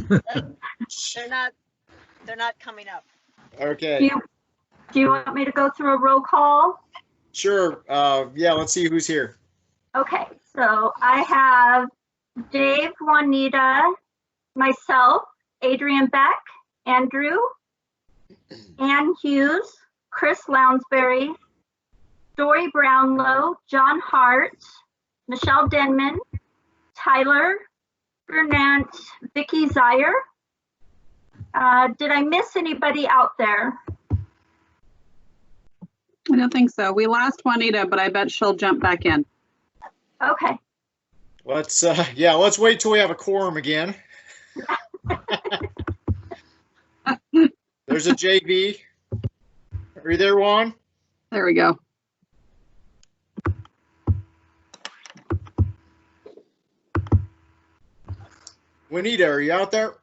They're not coming up. Okay. Do you want me to go through a roll call? Sure. Yeah, let's see who's here. Okay, so I have Dave, Juanita, myself, Adrian Beck, Andrew, Ann Hughes, Chris Lounsbury, Dory Brownlow, John Hart, Michelle Denman, Tyler, Bernant, Vicky Zier. Did I miss anybody out there? I don't think so. We lost Juanita, but I bet she'll jump back in. Okay. Let's wait till we have a quorum again. There's a JB. Are you there, Juan? There we go. Juanita, are you out there?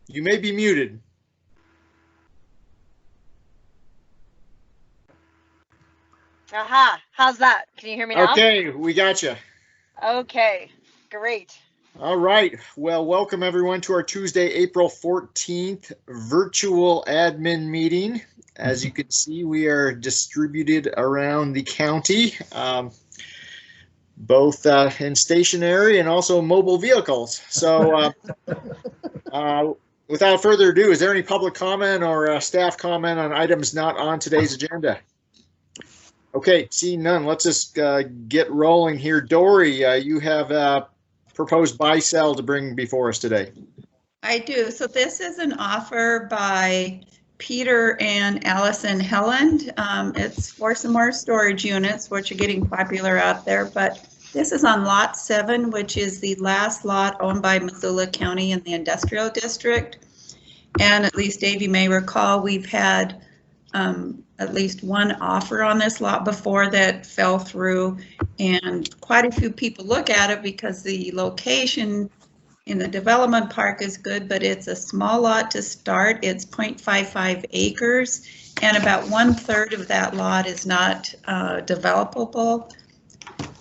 You may be muted. Aha, how's that? Can you hear me now? Okay, we got you. Okay, great. All right. Well, welcome everyone to our Tuesday, April 14th virtual admin meeting. As you can see, we are distributed around the county, both in stationary and also mobile vehicles. So without further ado, is there any public comment or staff comment on items not on today's agenda? Okay, seeing none, let's just get rolling here. Dory, you have proposed buy-sell to bring before us today. I do. So this is an offer by Peter and Allison Helland. It's for some more storage units, which are getting popular out there, but this is on lot 7, which is the last lot owned by Missoula County in the industrial district. And at least Dave, you may recall, we've had at least one offer on this lot before that fell through, and quite a few people look at it because the location in the development park is good, but it's a small lot to start. It's 0.55 acres, and about 1/3 of that lot is not developable.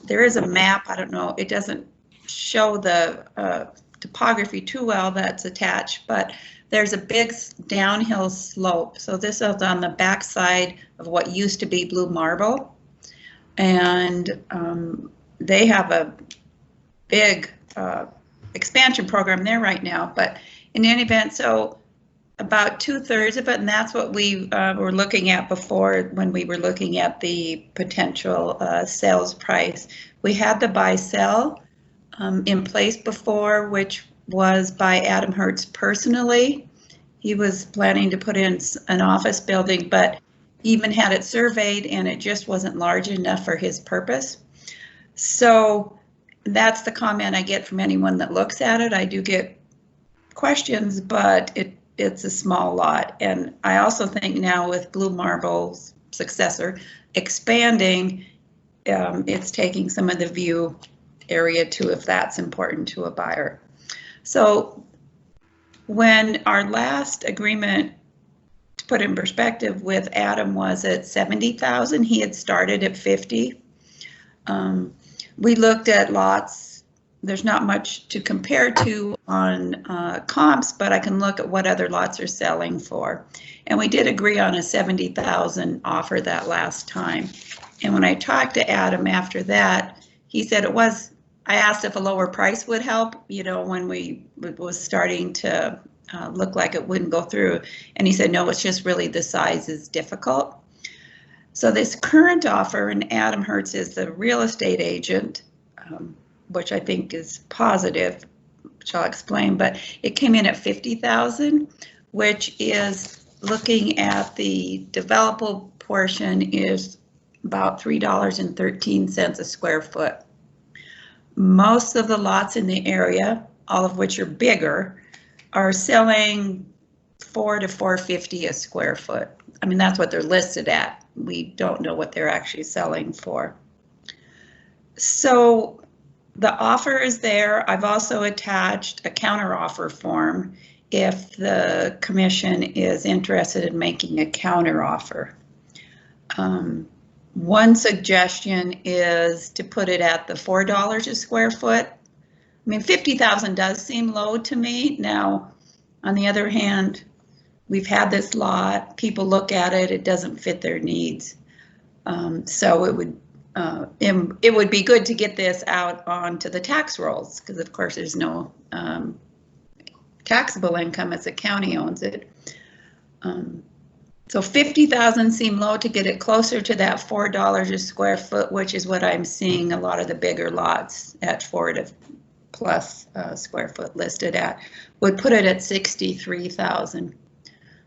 There is a map, I don't know, it doesn't show the topography too well that's attached, but there's a big downhill slope. So this is on the backside of what used to be Blue Marble. And they have a big expansion program there right now. But in any event, so about 2/3 of it, and that's what we were looking at before when we were looking at the potential sales price. We had the buy-sell in place before, which was by Adam Hertz personally. He was planning to put in an office building, but even had it surveyed and it just wasn't large enough for his purpose. So that's the comment I get from anyone that looks at it. I do get questions, but it's a small lot. And I also think now with Blue Marble's successor expanding, it's taking some of the view area too, if that's important to a buyer. So when our last agreement, to put in perspective, with Adam was at 70,000, he had started at 50. We looked at lots. There's not much to compare to on comps, but I can look at what other lots are selling for. And we did agree on a 70,000 offer that last time. And when I talked to Adam after that, he said it was, I asked if a lower price would help, you know, when it was starting to look like it wouldn't go through. And he said, no, it's just really the size is difficult. So this current offer, and Adam Hertz is the real estate agent, which I think is positive, which I'll explain, but it came in at 50,000, which is looking at the developable portion is about $3.13 a square foot. Most of the lots in the area, all of which are bigger, are selling $4 to $4.50 a square foot. I mean, that's what they're listed at. We don't know what they're actually selling for. So the offer is there. I've also attached a counteroffer form if the commission is interested in making a counteroffer. One suggestion is to put it at the $4 a square foot mean, 50,000 does seem low to me. Now, on the other hand, we've had this lot, people look at it, it doesn't fit their needs. So it would be good to get this out onto the tax rolls, because of course there's no taxable income as the county owns it. So 50,000 seem low to get it closer to that $4 a square foot, which is what I'm seeing a lot of the bigger lots at 4 to plus square foot listed at, would put it at 63,000.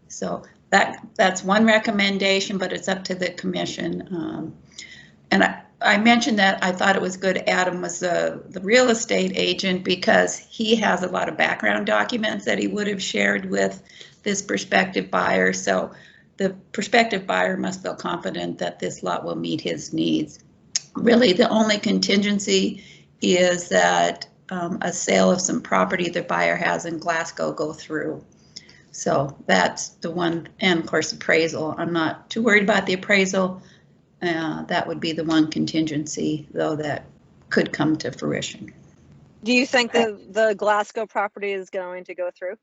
So that's one recommendation, but it's up to the commission. And I mentioned that I thought it was good Adam was the real estate agent, because he has a lot of background documents that he would have shared with this prospective buyer. So the prospective buyer must feel confident that this lot will meet his needs. Really, the only contingency is that a sale of some property the buyer has in Glasgow go through. So that's the one, and of course appraisal. I'm not too worried about the appraisal. That would be the one contingency, though, that could come to fruition. Do you think the Glasgow property is going to go through?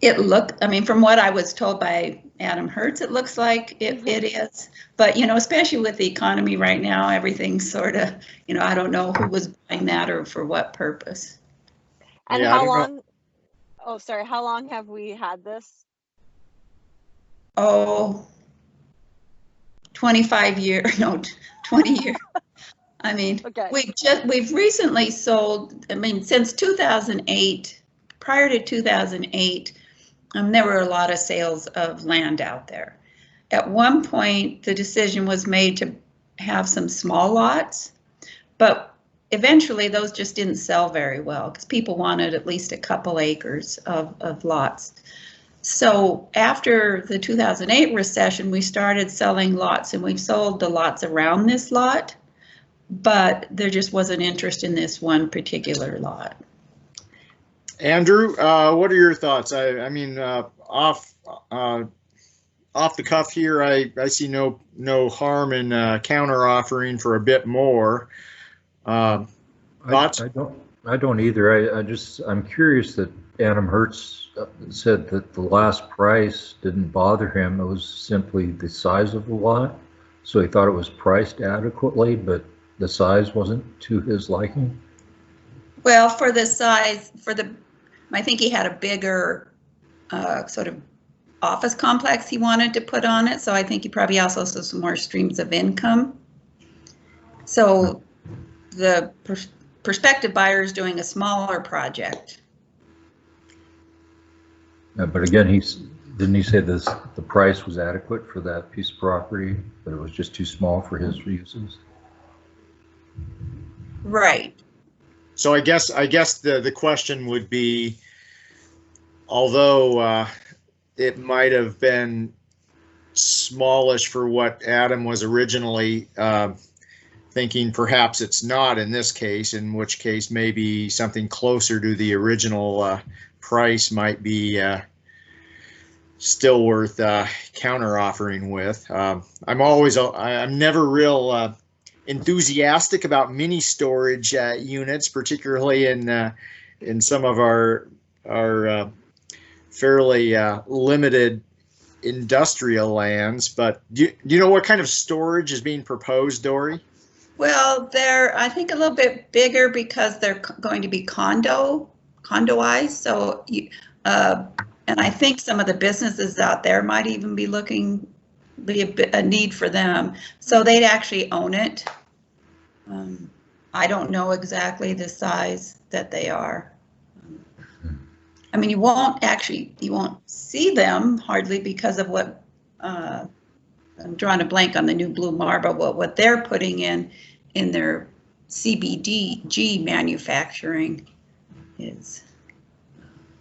It looked, I mean, from what I was told by Adam Hertz, it looks like it is. But, you know, especially with the economy right now, everything's sort of, you know, I don't know who was buying that or for what purpose. And Yeah, how long? Oh, sorry. How long have we had this? Oh, 25 years, no, 20 years. I mean, Okay. we've recently sold, I mean, since 2008, prior to 2008, there were a lot of sales of land out there. At one point, the decision was made to have some small lots, but eventually those just didn't sell very well because people wanted at least a couple acres of lots. So after the 2008 recession, we started selling lots, and we've sold the lots around this lot, but there just wasn't interest in this one particular lot. Andrew, what are your thoughts? I mean, off the cuff here, I see no harm in counter offering for a bit more. Thoughts? I don't either. I'm curious that Adam Hertz said that the last price didn't bother him. It was simply the size of the lot. So he thought it was priced adequately, but the size wasn't to his liking. Well, for the size, I think he had a bigger sort of office complex he wanted to put on it. So I think he probably also saw some more streams of income. So the prospective buyer is doing a smaller project. But again, didn't he say the price was adequate for that piece of property, but it was just too small for his uses? Right. So I guess the question would be, although it might have been smallish for what Adam was originally thinking, perhaps it's not in this case, in which case maybe something closer to the original price might be still worth counter offering with. I'm never real enthusiastic about mini storage units, particularly in some of our fairly limited industrial lands. But do you know what kind of storage is being proposed, Dory? Well, they're, I think, a little bit bigger because they're going to be condoized. So, and I think some of the businesses out there might even be a need for them. So they'd actually own it. I don't know exactly the size that they are. I mean, you won't see them hardly because of what, I'm drawing a blank on the new Blue Marble, what they're putting in their CBDG manufacturing is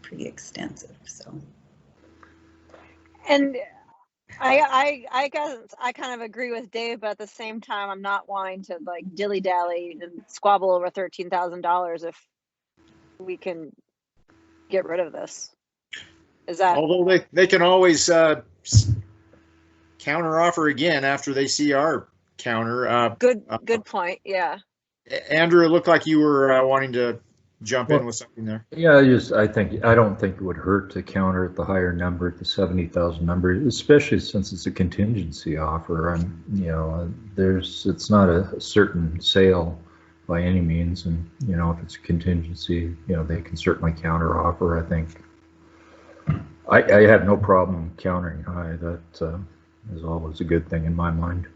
pretty extensive. So, And I guess I kind of agree with Dave, but at the same time, I'm not wanting to like dilly-dally and squabble over $13,000 if we can get rid of this. Is that? Although they can always counter offer again after they see our counter. Good point. Yeah. Andrew, it looked like you were wanting to jump in with something there. Yeah, I don't think it would hurt to counter at the higher number, at the 70,000 number, especially since it's a contingency offer. And, it's not a certain sale by any means. And, if it's a contingency, they can certainly counter offer, I think. I have no problem countering high. That is always a good thing in my mind.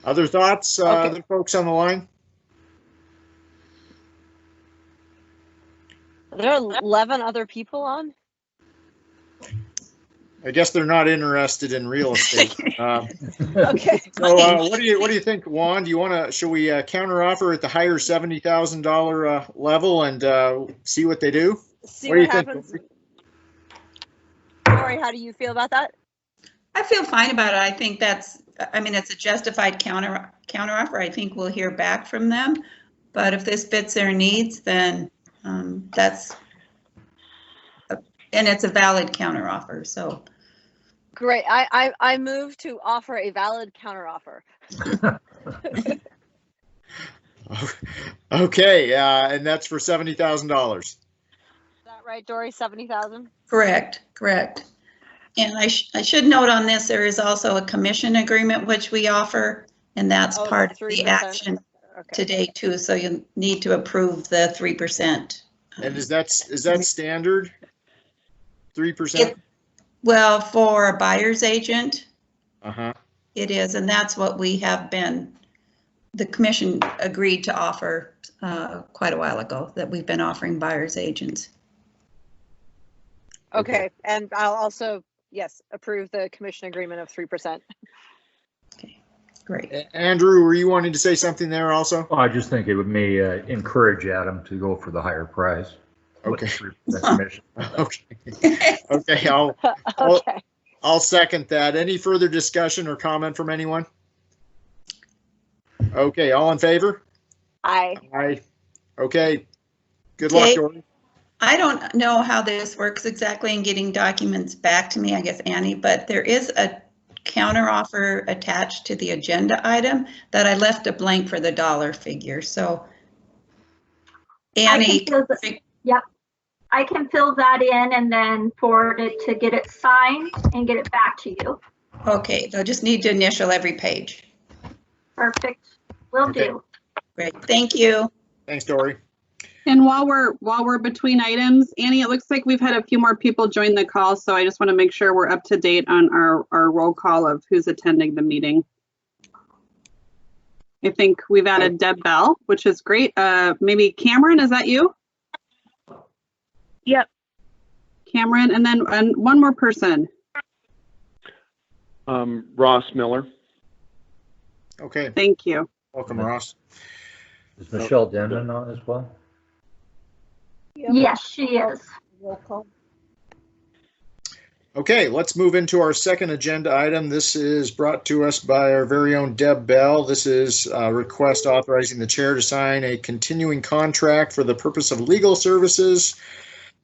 Other thoughts, Okay. other folks on the line? There are 11 other people on. I guess they're not interested in real estate. Okay. So what do you think, Juan? Should we counter offer at the higher $70,000 level and see what they do? See What do what you think, happens. Dory? Dory, how do you feel about that? I feel fine about it. I think it's a justified counter offer. I think we'll hear back from them. But if this fits their needs, then and it's a valid counter offer. So Great. I move to offer a valid counteroffer. Okay, and that's for $70,000. Is that right, Dory? 70,000? correct. And I should note on this, there is also a commission agreement which we offer, and that's Oh, part of the the 3%. action Okay. today too. So you need to approve the 3%. And is that standard? 3%? Well, for a buyer's agent, Uh-huh. it is, and that's what we have the commission agreed to offer quite a while ago, that we've been offering buyer's agents. Okay. And I'll also, yes, approve the commission agreement of 3%. Okay, great. Andrew, were you wanting to say something there also? Well, I just think it may encourage Adam to go for the higher price. Okay. With the commission. Okay. Okay, Okay. I'll second that. Any further discussion or comment from anyone? Okay, all in favor? Aye. Aye. Okay. Good luck, Okay. Dory. I don't know how this works exactly in getting documents back to me, I guess, Annie, but there is a counteroffer attached to the agenda item that I left a blank for the dollar figure. So Annie, I can fill that in and then forward it to get it signed and get it back to you. okay, they'll just need to initial every page. Perfect. Will Okay. do. Great, thank you. Thanks, Dory. And while we're between items, Annie, it looks like we've had a few more people join the call, so I just want to make sure we're up to date on our roll call of who's attending the meeting. I think we've added Deb Bell, which is great. Maybe Cameron, is that you? Yep. Cameron, and then one more person. Ross Miller. Okay, Thank you. welcome, Ross. Is Michelle Denman on as well? Yes, she is. Roll call. Okay, let's move into our second agenda item. This is brought to us by our very own Deb Bell. This is a request authorizing the chair to sign a continuing contract for the purpose of legal services.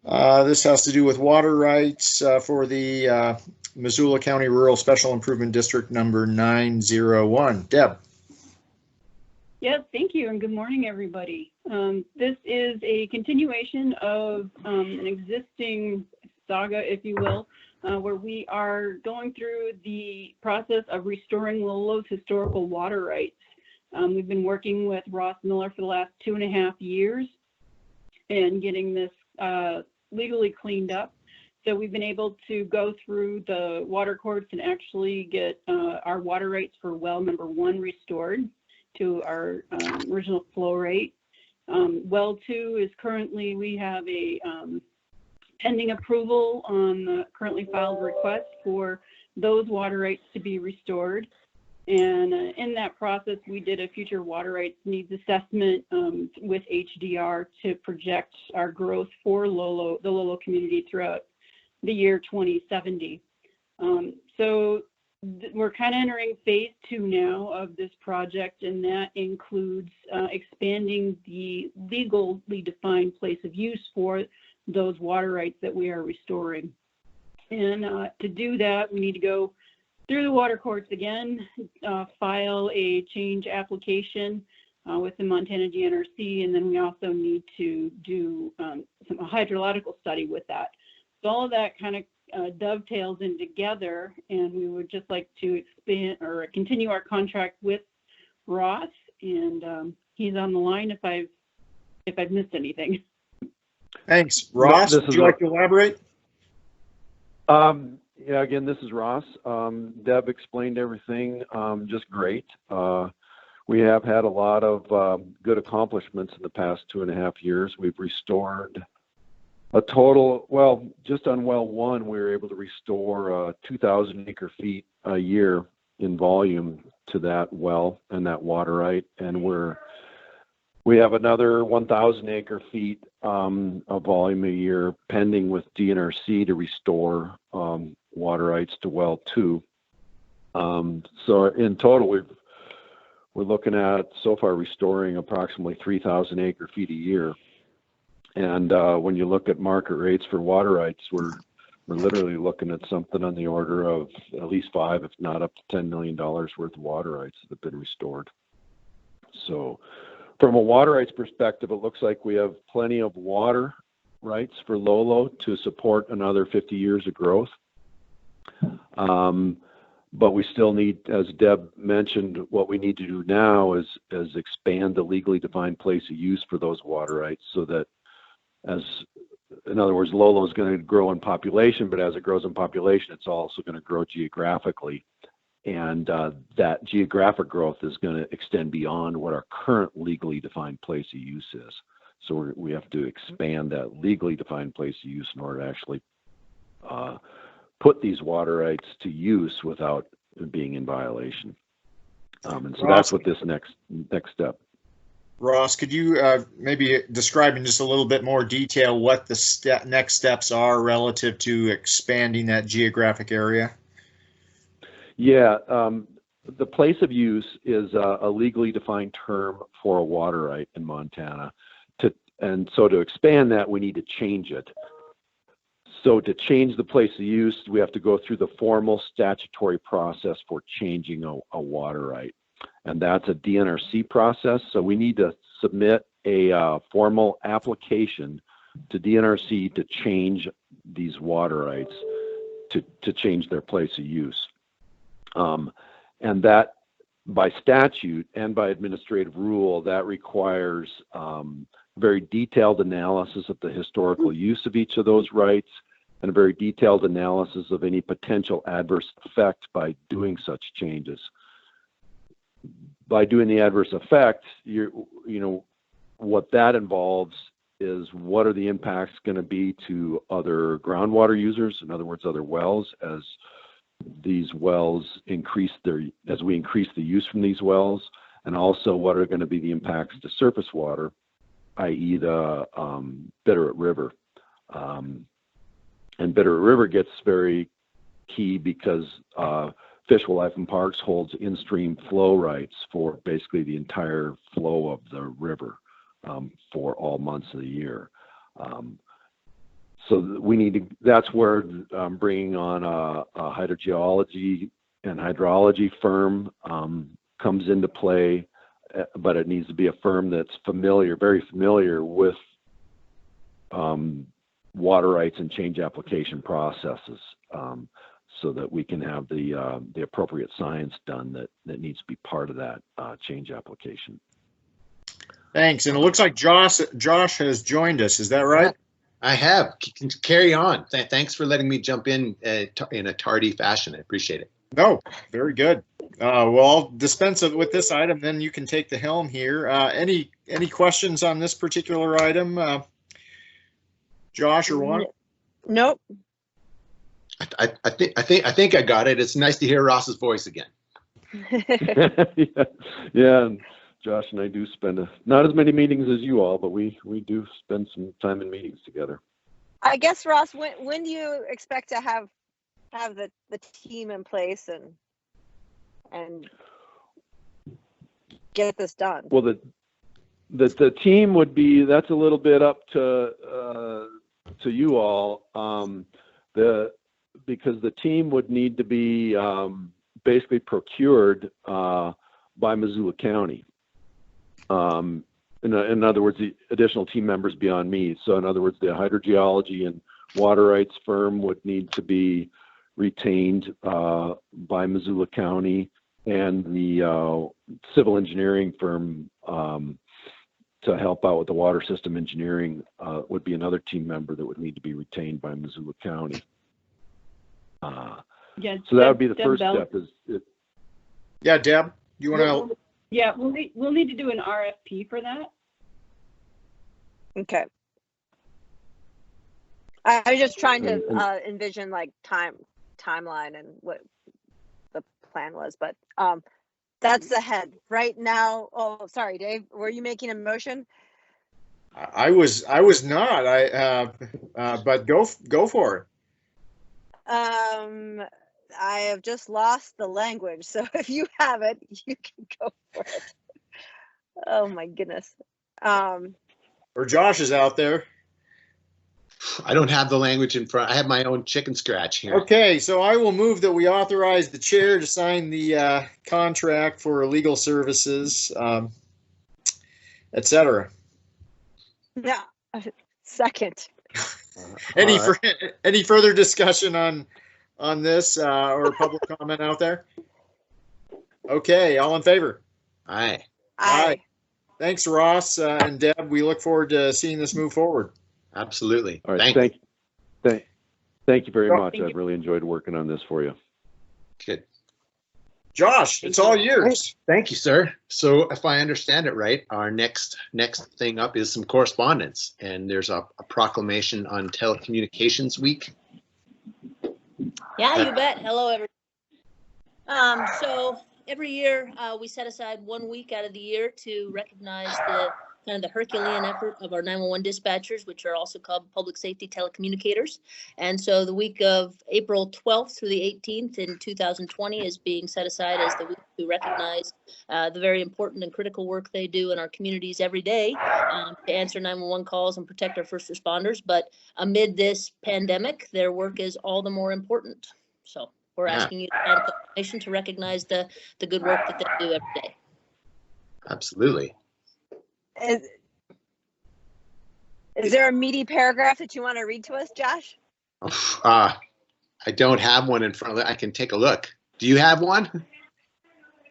This has to do with water rights for the Missoula County Rural Special Improvement District number 901. Deb. Yes, thank you, and good morning, everybody. This is a continuation of an existing saga, if you will, where we are going through the process of restoring Lolo's historical water rights. We've been working with Ross Miller for the last 2.5 years and getting this legally cleaned up. So we've been able to go through the water courts and actually get our water rights for well number 1 restored to our original flow rate. Well 2 is currently, we have a pending approval on the currently filed request for those water rights to be restored. And in that process, we did a future water rights needs assessment with HDR to project our growth for the Lolo community throughout the year 2070. So we're kind of entering phase 2 now of this project, and that includes expanding the legally defined place of use for those water rights that we are restoring. And to do that, we need to go through the water courts again, file a change application with the Montana GNRC, and then we also need to do some hydrological study with that. So all of that kind of dovetails in together, and we would just like to expand or continue our contract with Ross, and he's on the line if I've missed anything. Thanks. Ross, This would is you like to elaborate? Yeah, again, this is Ross. Deb explained everything just great. We have had a lot of good accomplishments in the past 2.5 years. We've restored a total, well, just on well 1, we were able to restore 2,000 acre feet a year in volume to that well and that water right. And we have another 1,000 acre feet of volume a year pending with DNRC to restore water rights to well 2. So in total, we're looking at so far restoring approximately 3,000 acre feet a year. And when you look at market rates for water rights, we're literally looking at something on the order of at least $5, if not up to $10 million worth of water rights that have been restored. So from a water rights perspective, it looks like we have plenty of water rights for Lolo to support another 50 years of growth. But we still need, as Deb mentioned, what we need to do now is expand the legally defined place of use for those water rights, so that in other words, Lolo is going to grow in population, but as it grows in population, it's also going to grow geographically. And that geographic growth is going to extend beyond what our current legally defined place of use is. So we have to expand that legally defined place of use in order to actually put these water rights to use without being in violation. And so that's what this next step. Ross, could you maybe describe in just a little bit more detail what the next steps are relative to expanding that geographic area? Yeah, the place of use is a legally defined term for a water right in Montana. And so to expand that, we need to change it. So to change the place of use, we have to go through the formal statutory process for changing a water right. And that's a DNRC process. So we need to submit a formal application to DNRC to change these water rights, to change their place of use. And that, by statute and by administrative rule, that requires very detailed analysis of the historical use of each of those rights, and a very detailed analysis of any potential adverse effect by doing such changes. By doing the adverse effect, what that involves is what are the impacts going to be to other groundwater users, in other words, other wells, as these wells as we increase the use from these wells, and also what are going to be the impacts to surface water, i.e. the Bitterroot River. And Bitterroot River gets very key because Fish, Wildlife and Parks holds in-stream flow rights for basically the entire flow of the river for all months of the year. So we need to, that's where bringing on a hydrogeology and hydrology firm comes into play, but it needs to be a firm that's very familiar with water rights and change application processes, so that we can have the appropriate science done that needs to be part of that change application. Thanks. And it looks like Josh has joined us. Is that right? I have. Carry on. Thanks for letting me jump in a tardy fashion. I appreciate it. No, very good. Well, I'll dispense with this item, then you can take the helm here. Any questions on this particular item, Josh or Juan? Nope. I think I got it. It's nice to hear Ross's voice again. Yeah. Josh and I do spend not as many meetings as you all, but we do spend some time in meetings together. I guess, Ross, when do you expect to have the team in place and get this done? Well, the team would be, that's a little bit up to you all, because the team would need to be basically procured by Missoula County. In other words, the additional team members beyond me. So in other words, the hydrogeology and water rights firm would need to be retained by Missoula County, and the civil engineering firm to help out with the water system engineering would be another team member that would need to be retained by Missoula County. Yeah, so that would be the Deb first Bell. step. Yeah, Deb, you want to? Yeah, we'll need to do an RFP for that. Okay. I was just trying to envision like timeline and what the plan was, but that's the head right now. Oh, sorry, Dave. Were you making a motion? I was not. But go for it. I have just lost the language, so if you have it, you can go for it. Oh my goodness. Or Josh is out there. I don't have the language in front. I have my own chicken scratch here. Okay, so I will move that we authorize the chair to sign the contract for legal services, etc. Yeah. Second. Any further discussion on this or public comment out there? Okay, all in favor? Aye. Aye. Thanks, Ross and Deb. We look forward to seeing this move forward. Absolutely. All right. Thank you very much. I've really enjoyed working on this for you. Good. Josh, it's all yours. Thank you, sir. So if I understand it right, our next thing up is some correspondence, and there's a proclamation on Telecommunications Week. Yeah, you bet. Hello, everyone. So every year we set aside 1 week out of the year to recognize the kind of the Herculean effort of our 911 dispatchers, which are also called public safety telecommunicators. And so the week of April 12th through the 18th in 2020 is being set aside as the week to recognize the very important and critical work they do in our communities every day to answer 911 calls and protect our first responders. But amid this pandemic, their work is all the more important. So we're asking you to sign a proclamation to recognize the good work that they do every day. Absolutely. Is there a meaty paragraph that you want to read to us, Josh? I don't have one in front of it. I can take a look. Do you have one?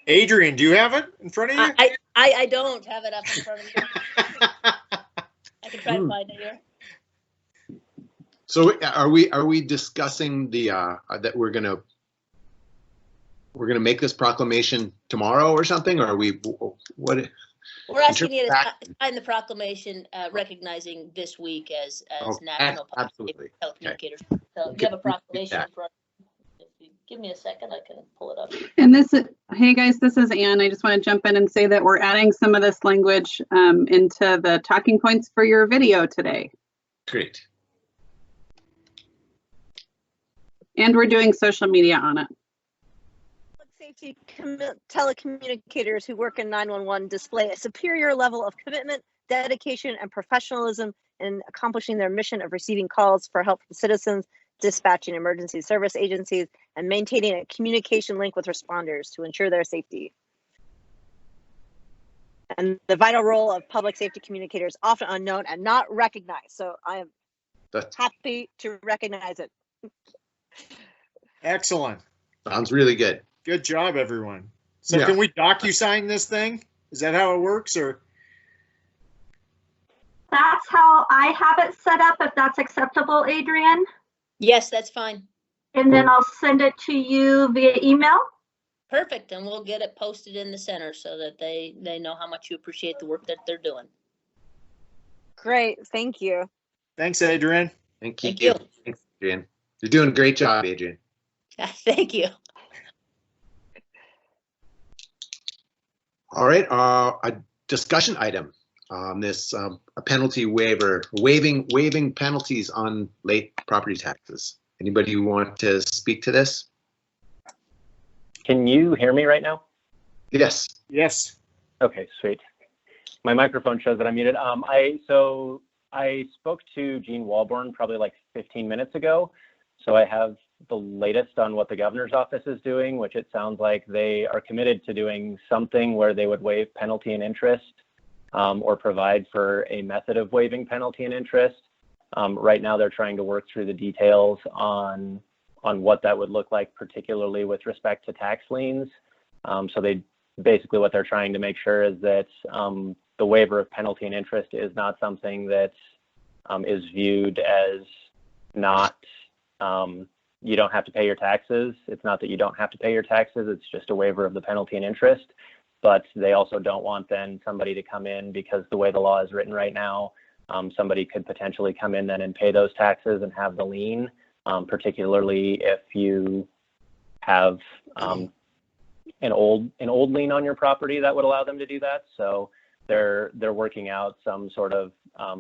Adrian, do you have it in front of you? I don't have it up in front of me. I can try to find it here. So are we discussing the that we're gonna make this proclamation tomorrow or something? Or are we what? We're asking you to sign the proclamation recognizing this week as National Public Safety Telecommunicators. Okay. So you have a proclamation for us. If you give me a second, I can pull it up. And hey guys, this is Ann. I just want to jump in and say that we're adding some of this language into the talking points for your video today. Great. And we're doing social media on it. Safety telecommunicators who work in 911 display a superior level of commitment, dedication, and professionalism in accomplishing their mission of receiving calls for help from citizens, dispatching emergency service agencies, and maintaining a communication link with responders to ensure their safety. And the vital role of public safety communicators, often unknown and not recognized. So I am happy to recognize it. Excellent. Sounds really good. Good job, everyone. So can we DocuSign this thing? Is that how it works, or? That's how I have it set up, if that's acceptable, Adrian. Yes, that's fine. And then I'll send it to you via email. Perfect, and we'll get it posted in the center so that they know how much you appreciate the work that they're doing. Great, thank you. Thanks, Adrian. Thank you. Thanks, Adrian. You're doing a great job, Adrian. Thank you. All right, a discussion item on this a penalty waiver, waiving penalties on late property taxes. Anybody who want to speak to this? Can you hear me right now? Yes. Yes. Okay, sweet. My microphone shows that I'm muted. So I spoke to Gene Walborn probably like 15 minutes ago. So I have the latest on what the governor's office is doing, which it sounds like they are committed to doing something where they would waive penalty and interest or provide for a method of waiving penalty and interest. Right now, they're trying to work through the details on what that would look like, particularly with respect to tax liens. So they basically what they're trying to make sure is that the waiver of penalty and interest is not something that is viewed as not, you don't have to pay your taxes. It's not that you don't have to pay your taxes. It's just a waiver of the penalty and interest. But they also don't want then somebody to come in, because the way the law is written right now, somebody could potentially come in then and pay those taxes and have the lien, particularly if you have an old lien on your property that would allow them to do that. So they're working out some sort of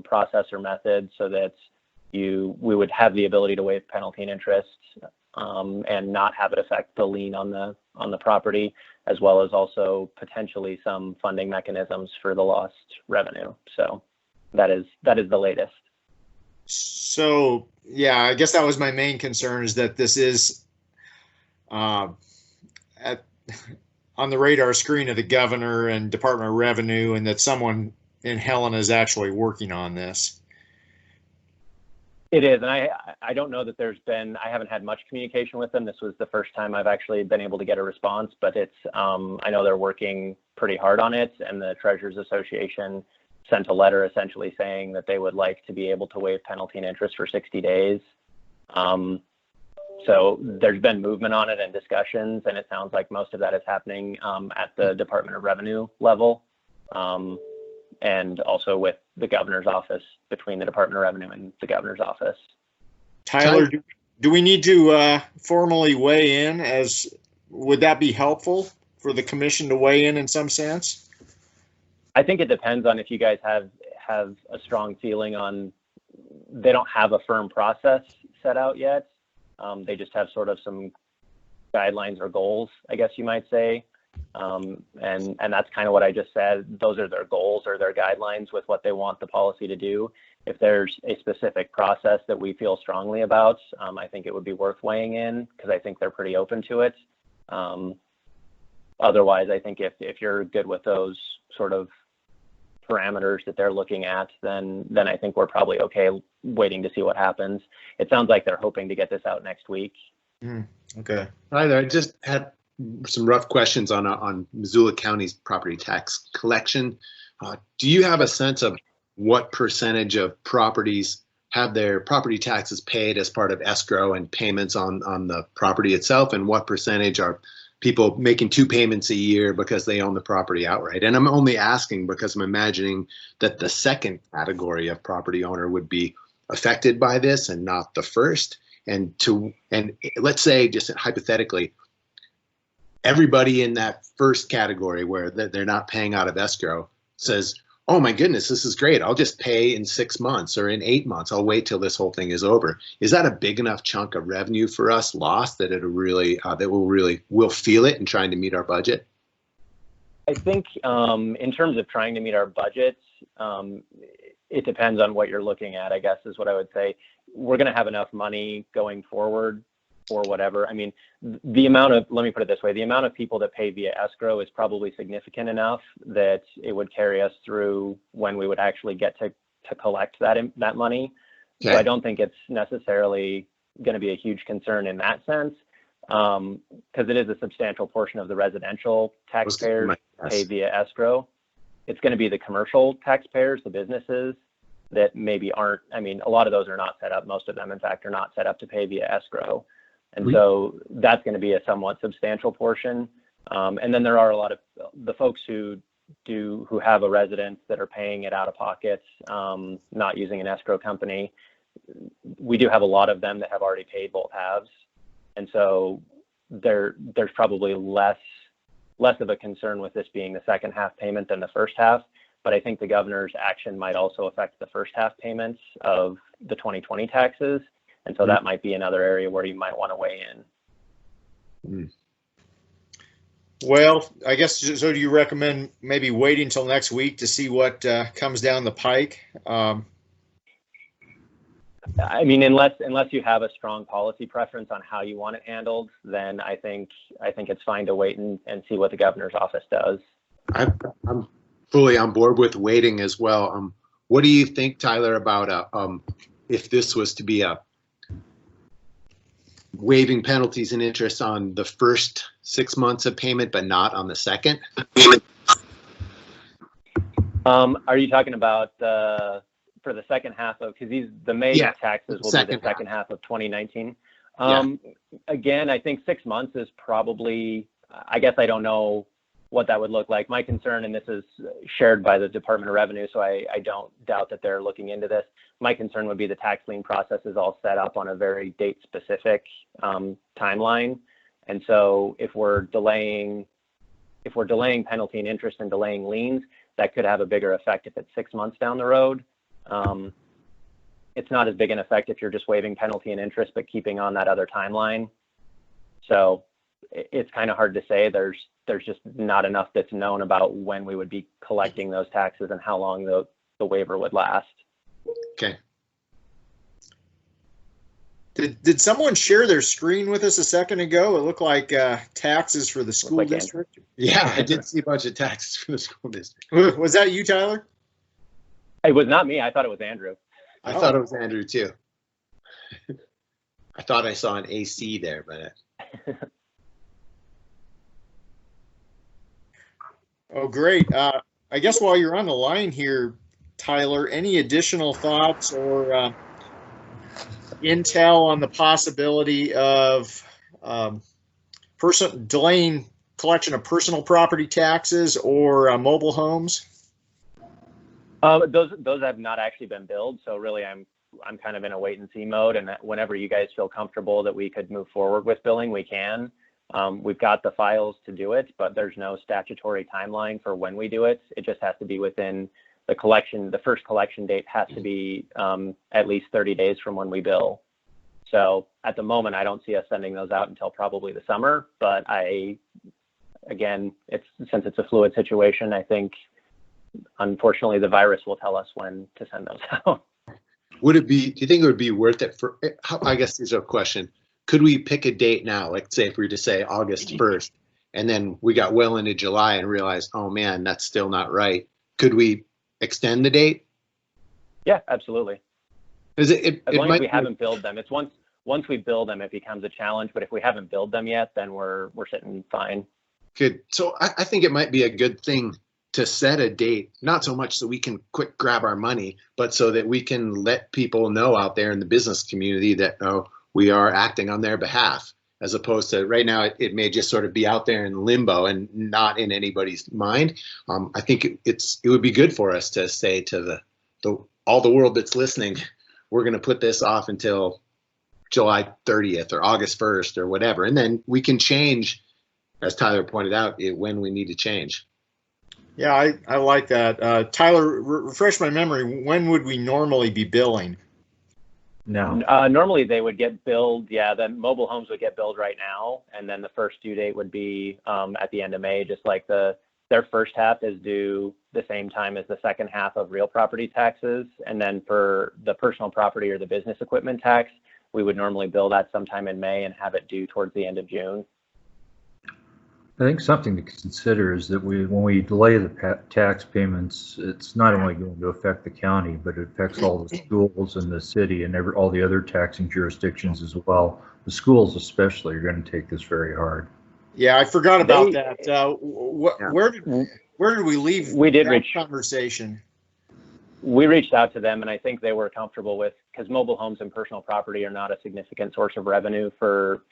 process or method so that we would have the ability to waive penalty and interest and not have it affect the lien on the property, as well as also potentially some funding mechanisms for the lost revenue. So that is the latest. So yeah, I guess that was my main concern, is that this is on the radar screen of the governor and Department of Revenue, and that someone in Helena is actually working on this. It is, and I don't know that I haven't had much communication with them. This was the first time I've actually been able to get a response, but it's, I know they're working pretty hard on it, and the Treasurers Association sent a letter essentially saying that they would like to be able to waive penalty and interest for 60 days. So there's been movement on it and discussions, and it sounds like most of that is happening at the Department of Revenue level. And also with the governor's office, between the Department of Revenue and the governor's office. Tyler, do we need to formally weigh in? Would that be helpful for the commission to weigh in some sense? I think it depends on if you guys have a strong feeling on, they don't have a firm process set out yet. They just have sort of some guidelines or goals, I guess you might say. And that's kind of what I just said. Those are their goals or their guidelines with what they want the policy to do. If there's a specific process that we feel strongly about, I think it would be worth weighing in, because I think they're pretty open to it. Otherwise, I think if you're good with those sort of parameters that they're looking at, then I think we're probably okay waiting to see what happens. It sounds like they're hoping to get this out next week. Okay. Hi there. I just had some rough questions on Missoula County's property tax collection. Do you have a sense of what percentage of properties have their property taxes paid as part of escrow and payments on the property itself, and what percentage are people making 2 payments a year because they own the property outright? And I'm only asking because I'm imagining that the second category of property owner would be affected by this and not the first. And let's say, just hypothetically, everybody in that first category where they're not paying out of escrow says, oh my goodness, this is great. I'll just pay in 6 months or in 8 months. I'll wait till this whole thing is over. Is that a big enough chunk of revenue for us lost that we'll feel it in trying to meet our budget? I think in terms of trying to meet our budgets, it depends on what you're looking at, I guess, is what I would say. We're going to have enough money going forward or whatever. I mean, let me put it this way, the amount of people that pay via escrow is probably significant enough that it would carry us through when we would actually get to collect that money. Okay. So I don't think it's necessarily going to be a huge concern in that sense, because it is a substantial portion of the residential taxpayers pay via escrow. It's going to be the commercial taxpayers, the businesses that maybe aren't, I mean, a lot of those are not set up. Most of them, in fact, are not set up to pay via escrow. And so that's going to be a somewhat substantial portion. And then there are a lot of the folks who have a residence that are paying it out of pocket, not using an escrow company. We do have a lot of them that have already paid both halves. And so there's probably less of a concern with this being the second half payment than the first half. But I think the governor's action might also affect the first half payments of the 2020 taxes. And so that might be another area where you might want to weigh in. Well, I guess, so do you recommend maybe waiting until next week to see what comes down the pike? I mean, unless you have a strong policy preference on how you want it handled, then I think it's fine to wait and see what the governor's office does. I'm fully on board with waiting as well. What do you think, Tyler, about if this was to be a waiving penalties and interest on the first 6 months of payment, but not on the second? Are you talking about for the second half of, because the May taxes will be the second half of 2019? Again, I think 6 months is probably, I guess I don't know what that would look like. My concern, and this is shared by the Department of Revenue, so I don't doubt that they're looking into this. My concern would be the tax lien process is all set up on a very date-specific timeline. And so if we're delaying penalty and interest and delaying liens, that could have a bigger effect if it's 6 months down the road. It's not as big an effect if you're just waiving penalty and interest but keeping on that other timeline. So it's kind of hard to say. There's just not enough that's known about when we would be collecting those taxes and how long the waiver would last. Okay. Did someone share their screen with us a second ago? It looked like taxes for the school district. Yeah, I did see a bunch of taxes for the school district. Was that you, Tyler? It was not me. I thought it was Andrew. I thought it was Andrew too. I thought I saw an AC there, but. Oh, great. I guess while you're on the line here, Tyler, any additional thoughts or intel on the possibility of delaying collection of personal property taxes or mobile homes? Those have not actually been billed, so really I'm kind of in a wait and see mode, and whenever you guys feel comfortable that we could move forward with billing, we can. We've got the files to do it, but there's no statutory timeline for when we do it. It just has to be within the collection. The first collection date has to be at least 30 days from when we bill. So at the moment, I don't see us sending those out until probably the summer. But again, since it's a fluid situation, I think unfortunately the virus will tell us when to send those out. Do you think it would be worth it I guess there's a question. Could we pick a date now, like say if we were to say August 1st, and then we got well into July and realized, oh man, that's still not right. Could we extend the date? Yeah, absolutely. As long as we haven't billed them. It's once we bill them, it becomes a challenge. But if we haven't billed them yet, then we're sitting fine. Good. So I think it might be a good thing to set a date, not so much so we can quick grab our money, but so that we can let people know out there in the business community that, we are acting on their behalf, as opposed to right now, it may just sort of be out there in limbo and not in anybody's mind. I think it would be good for us to say to all the world that's listening, we're going to put this off until July 30th or August 1st or whatever. And then we can change, as Tyler pointed out, when we need to change. Yeah, I like that. Tyler, refresh my memory. When would we normally be billing? No. Normally they would get billed. Yeah, then mobile homes would get billed right now, and then the first due date would be at the end of May. Just like their first half is due the same time as the second half of real property taxes, and then for the personal property or the business equipment tax, we would normally bill that sometime in May and have it due towards the end of June. I think something to consider is that when we delay the tax payments, it's not only going to affect the county, but it affects all the schools in the city and all the other taxing jurisdictions as well. The schools especially are going to take this very hard. Yeah, I forgot about that. Where did we leave that conversation? We reached out to them, and I think they were comfortable with, because mobile homes and personal property are not a significant source of revenue for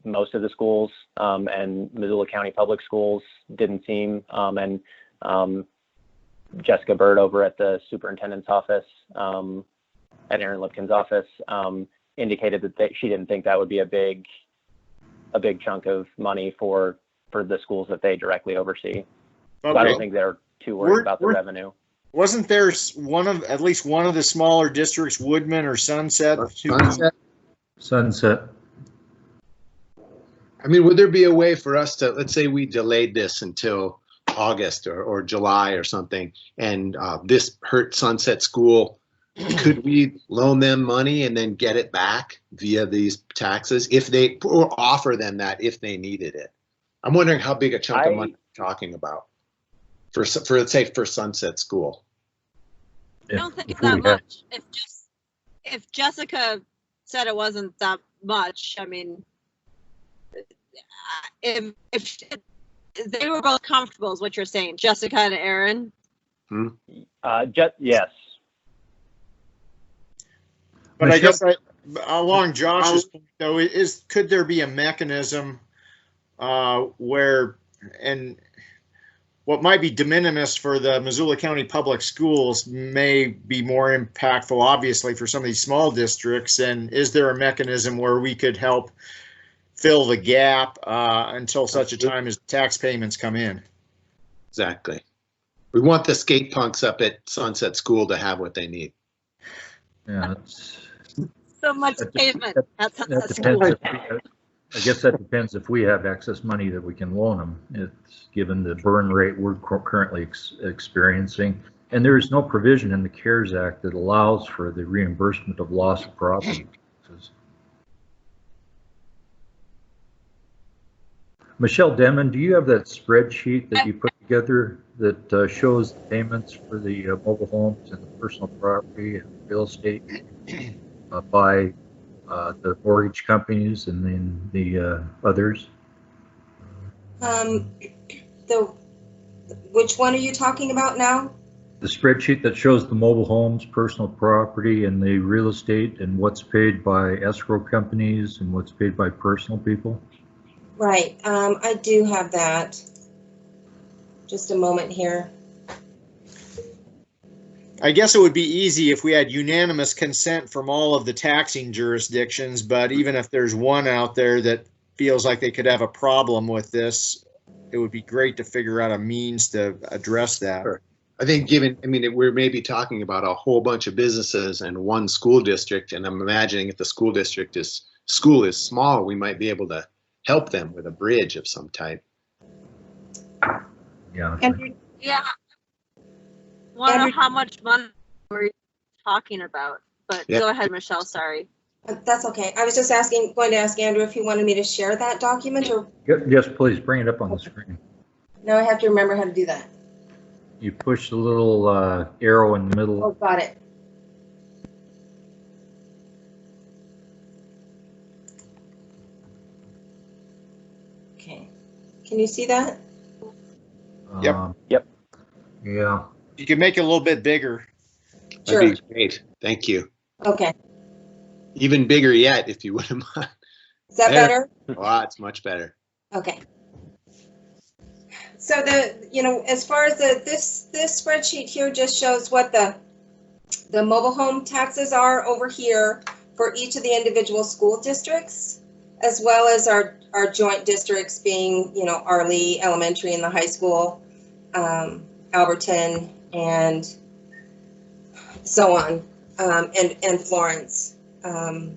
most of the schools, and Missoula County Public Schools didn't seem, and Jessica Bird over at the superintendent's office, at Aaron Lipkin's office, indicated that she didn't think that would be a big chunk of money for the schools that they directly oversee. Okay. So I don't think they're too worried about the revenue. Wasn't there at least one of the smaller districts, Woodman or Sunset? Sunset. I mean, would there be a way for us to, let's say we delayed this until August or July or something, and this hurt Sunset School, could we loan them money and then get it back via these taxes or offer them that if they needed it? I'm wondering how big a chunk of money we're talking about for for Sunset School. I don't think it's If we that had- much. If Jessica said it wasn't that much, I mean, if they were both comfortable, is what you're saying, Jessica and Aaron. Yes. But I Michelle? guess along Josh's point, though, could there be a mechanism where, and what might be de minimis for the Missoula County Public Schools may be more impactful, obviously, for some of these small districts? And is there a mechanism where we could help fill the gap until such a time as tax payments come in? Exactly. We want the skate punks up at Sunset School to have what they need. Yeah, it's, So much pavement. that depends. I guess that depends if we have excess money that we can loan them. It's given the burn rate we're currently experiencing. And there is no provision in the CARES Act that allows for the reimbursement of loss of property. Michelle Denman, do you have that spreadsheet that you put together that shows the payments for the mobile homes and the personal property and real estate by the mortgage companies and then the others? Which one are you talking about now? The spreadsheet that shows the mobile homes, personal property, and the real estate, and what's paid by escrow companies and what's paid by personal people? Right, I do have that. Just a moment here. I guess it would be easy if we had unanimous consent from all of the taxing jurisdictions, but even if there's one out there that feels like they could have a problem with this, it would be great to figure out a means to address that. Sure. I think we're maybe talking about a whole bunch of businesses and one school district, and I'm imagining if the school is small, we might be able to help them with a bridge of some type. Yeah. Yeah. Wonder how much money we're talking about, but Yeah. Go ahead, Michelle, sorry. That's okay. I was just going to ask Andrew if he wanted me to share that document, or Yes, please bring it up on the screen. now I have to remember how to do that. You push the little arrow in the Oh, middle. got it. Okay. Can you see that? Yep. Yep. Yeah. You can make it a little bit bigger. Sure. That'd be great. Thank you. Okay. Even bigger yet, if you wouldn't mind. Is that There. better? Wow, it's much better. Okay. So as far as this spreadsheet here just shows what the mobile home taxes are over here for each of the individual school districts, as well as our joint districts being, Arley Elementary and the high school, Alberton, and so on, and Florence. The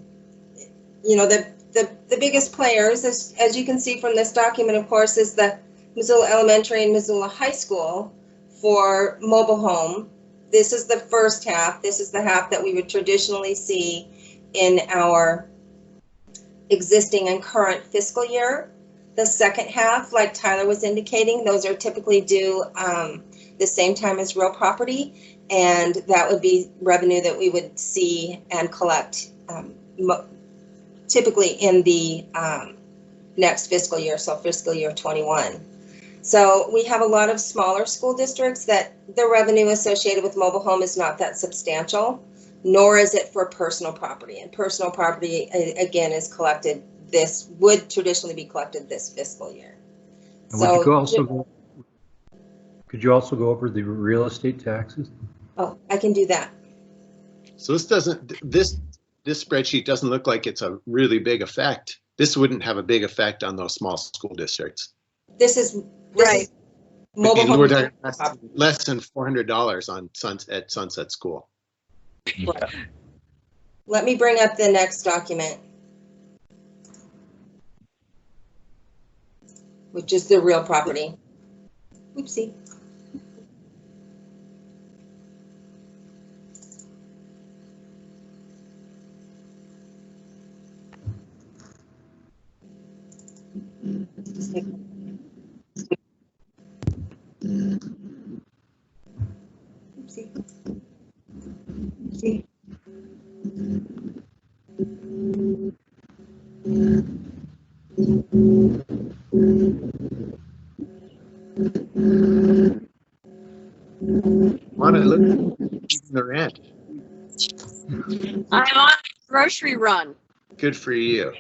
biggest players, as you can see from this document, of course, is the Missoula Elementary and Missoula High School for mobile home. This is the first half. This is the half that we would traditionally see in our existing and current fiscal year. The second half, like Tyler was indicating, those are typically due the same time as real property, and that would be revenue that we would see and collect typically in the next fiscal year, so fiscal year 21. So we have a lot of smaller school districts that the revenue associated with mobile home is not that substantial, nor is it for personal property. And personal property, again, is collected would traditionally be collected this fiscal year. And So could you also go over the real estate taxes? oh, I can do that. So this spreadsheet doesn't look like it's a really big effect. This wouldn't have a big effect on those small school districts. This is Right. mobile We're home. talking less than $400 on Sunset School. Let me bring up the next document, which is the real property. Oopsie. Want to look at the rent. I'm on a grocery run. Good for you.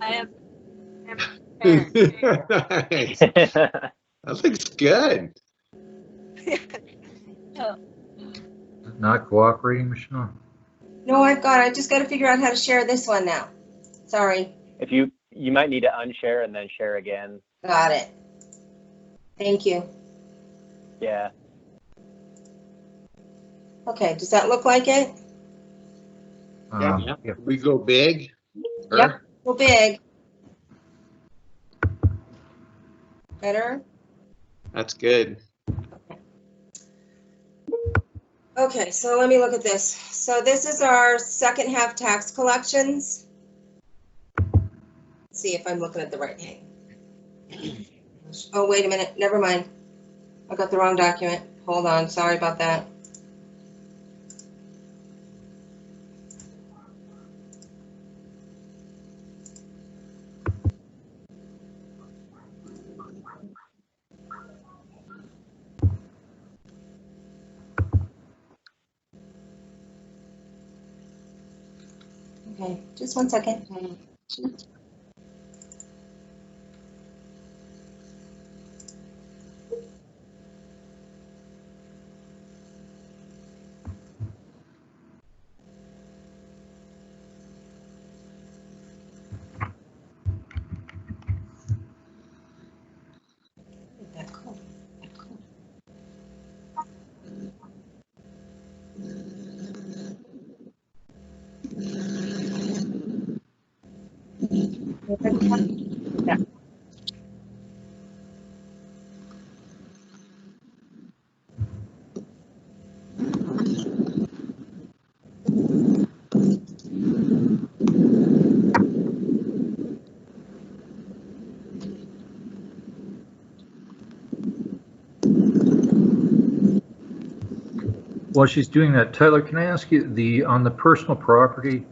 I have. Nice. That looks good. Not cooperating, Michelle? No, I just got to figure out how to share this one now. Sorry. If you might need to unshare and then share again. Got it. Thank you. Yeah. Okay, does that look like it? Yeah. We go big. Yep, go big. Better? That's good. Okay, so let me look at this. So this is our second half tax collections. Let's see if I'm looking at the right thing. Oh, wait a minute, never mind. I got the wrong document. Hold on, sorry about that. Okay, just one second. Yeah. While she's doing that, Tyler, can I ask you, on the personal property,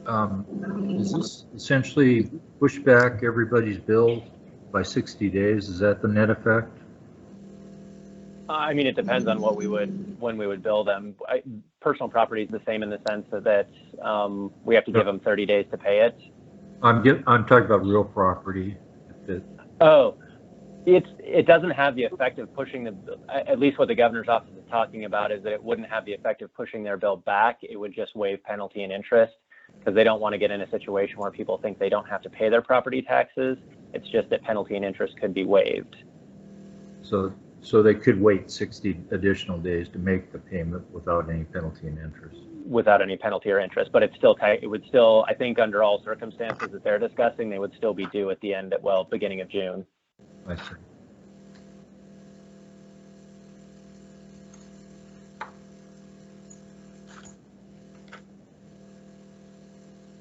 is this essentially push back everybody's bill by 60 days? Is that the net effect? I mean, it depends on when we would bill them. Personal property is the same in the sense that we have to give them 30 days to pay it. I'm talking about real property. It doesn't have the effect of pushing at least what the governor's office is talking about is that it wouldn't have the effect of pushing their bill back. It would just waive penalty and interest because they don't want to get in a situation where people think they don't have to pay their property taxes. It's just that penalty and interest could be waived. So they could wait 60 additional days to make the payment without any penalty and interest. Without any penalty or interest, but it would still, I think under all circumstances that they're discussing, they would still be due at the beginning of June. I see.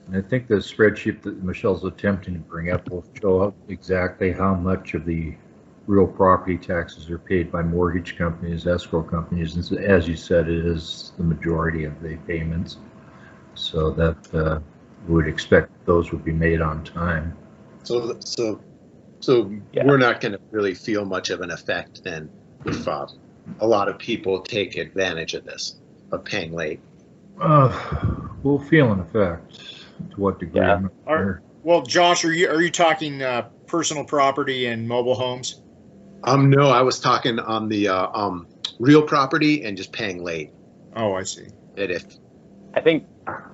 And I think the spreadsheet that Michelle's attempting to bring up will show up exactly how much of the real property taxes are paid by mortgage companies, escrow companies, and as you said, it is the majority of the payments. So that we would expect those would be made on time. So Yeah. We're not going to really feel much of an effect then if a lot of people take advantage of this, of paying late. We'll feel an effect. To what degree? Yeah. Well, Josh, are you talking personal property and mobile homes? No, I was talking on the real property and just paying late. Oh, I see. I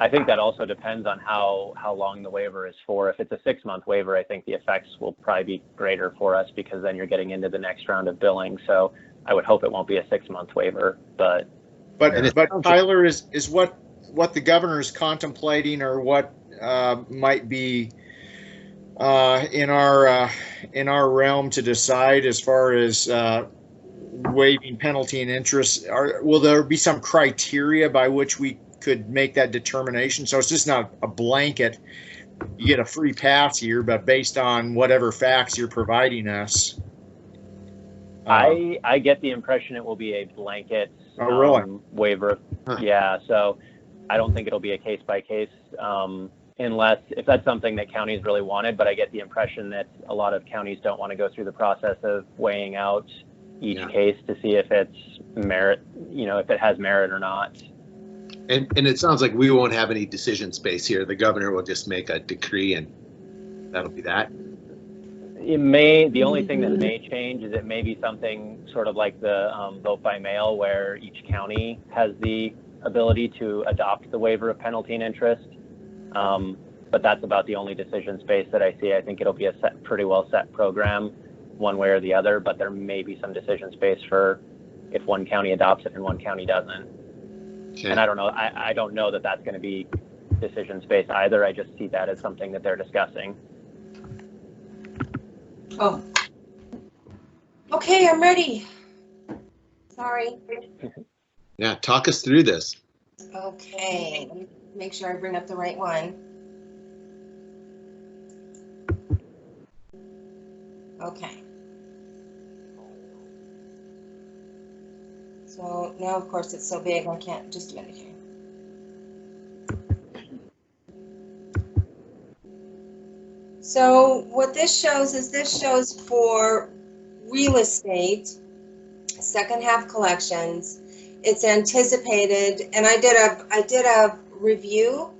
think that also depends on how long the waiver is for. If it's a 6-month waiver, I think the effects will probably be greater for us because then you're getting into the next round of billing. So I would hope it won't be a 6-month waiver, but Tyler, is what the governor is contemplating, or what might be in our realm to decide as far as waiving penalty and interest? Will there be some criteria by which we could make that determination? So it's just not a blanket, you get a free pass here, but based on whatever facts you're providing us. I get the impression it will be a blanket Oh, really? Waiver. Huh. Yeah, so I don't think it'll be a case by case, unless if that's something that counties really wanted. But I get the impression that a lot of counties don't want to go through the process of weighing out each case to see if it's merit, if it has merit or not. And it sounds like we won't have any decision space here. The governor will just make a decree and that'll be that. The only thing that may change is it may be something sort of like the vote by mail, where each county has the ability to adopt the waiver of penalty and interest. But that's about the only decision space that I see. I think it'll be a pretty well set program one way or the other, but there may be some decision space for if one county adopts it and one county doesn't. Okay. And I don't know. I don't know that that's going to be decision space either. I just see that as something that they're discussing. Oh. Okay, I'm ready. Sorry. Yeah, talk us through this. Okay, let me make sure I bring up the right one. Okay. So now, of course, it's so big, I can't, just a minute here. So what this shows is for real estate, second half collections. It's anticipated, and I did a review,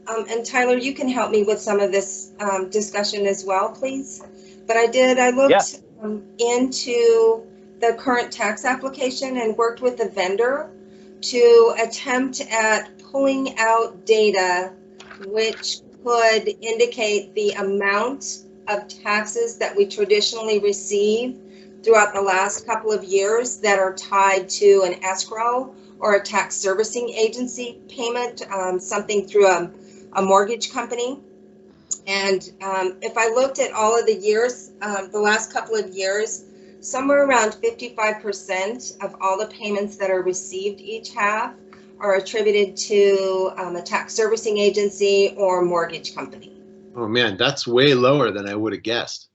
and Tyler, you can help me with some of this discussion as well, please. But I looked into the current tax application and worked with the vendor to attempt at pulling out data which could indicate the amount of taxes that we traditionally receive throughout the last couple of years that are tied to an escrow or a tax servicing agency payment, something through a mortgage company. And if I looked at all of the years, the last couple of years, somewhere around 55% of all the payments that are received each half are attributed to a tax servicing agency or mortgage company. Oh man, that's way lower than I would have guessed.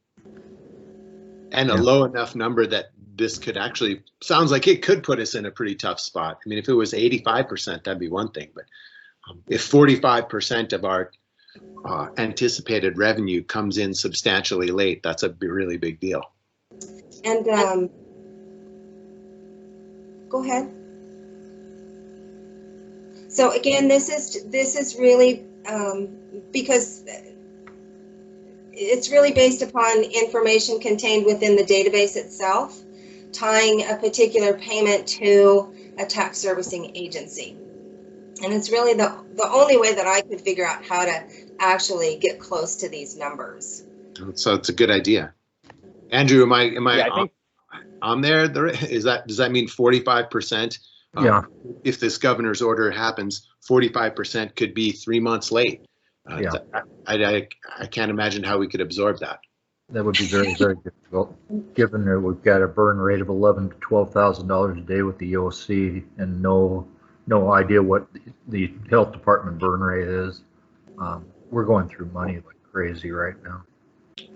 And a low enough number that this could actually, sounds like it could put us in a pretty tough spot. I mean, if it was 85%, that'd be one thing. But if 45% of our anticipated revenue comes in substantially late, that's a really big deal. And go ahead. So again, this is really because it's really based upon information contained within the database itself, tying a particular payment to a tax servicing agency. And it's really the only way that I could figure out how to actually get close to these numbers. So it's a good idea. Andrew, am I Yeah, on there? Does that mean 45%? Yeah. If this governor's order happens, 45% could be 3 months late. Yeah. I can't imagine how we could absorb that. That would be very, very difficult, given that we've got a burn rate of $11,000 to $12,000 a day with the EOC and no idea what the health department burn rate is. We're going through money like crazy right now.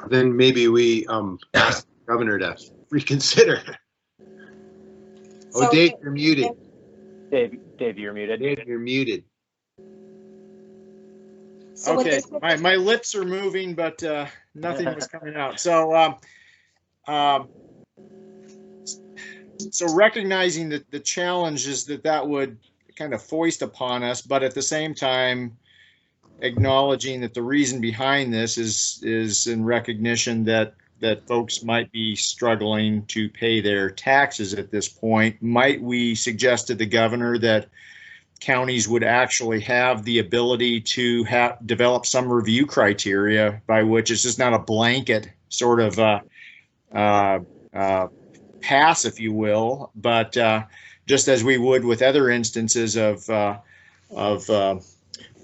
Then maybe we ask the governor to reconsider. So, Dave, you're muted. Dave, you're muted. Dave, you're muted. So Okay, my lips are moving, but nothing was coming out. So, so recognizing that the challenges that would kind of foist upon us, but at the same time, acknowledging that the reason behind this is in recognition that folks might be struggling to pay their taxes at this point. Might we suggest to the governor that counties would actually have the ability to develop some review criteria by which it's just not a blanket sort of pass, if you will, but just as we would with other instances of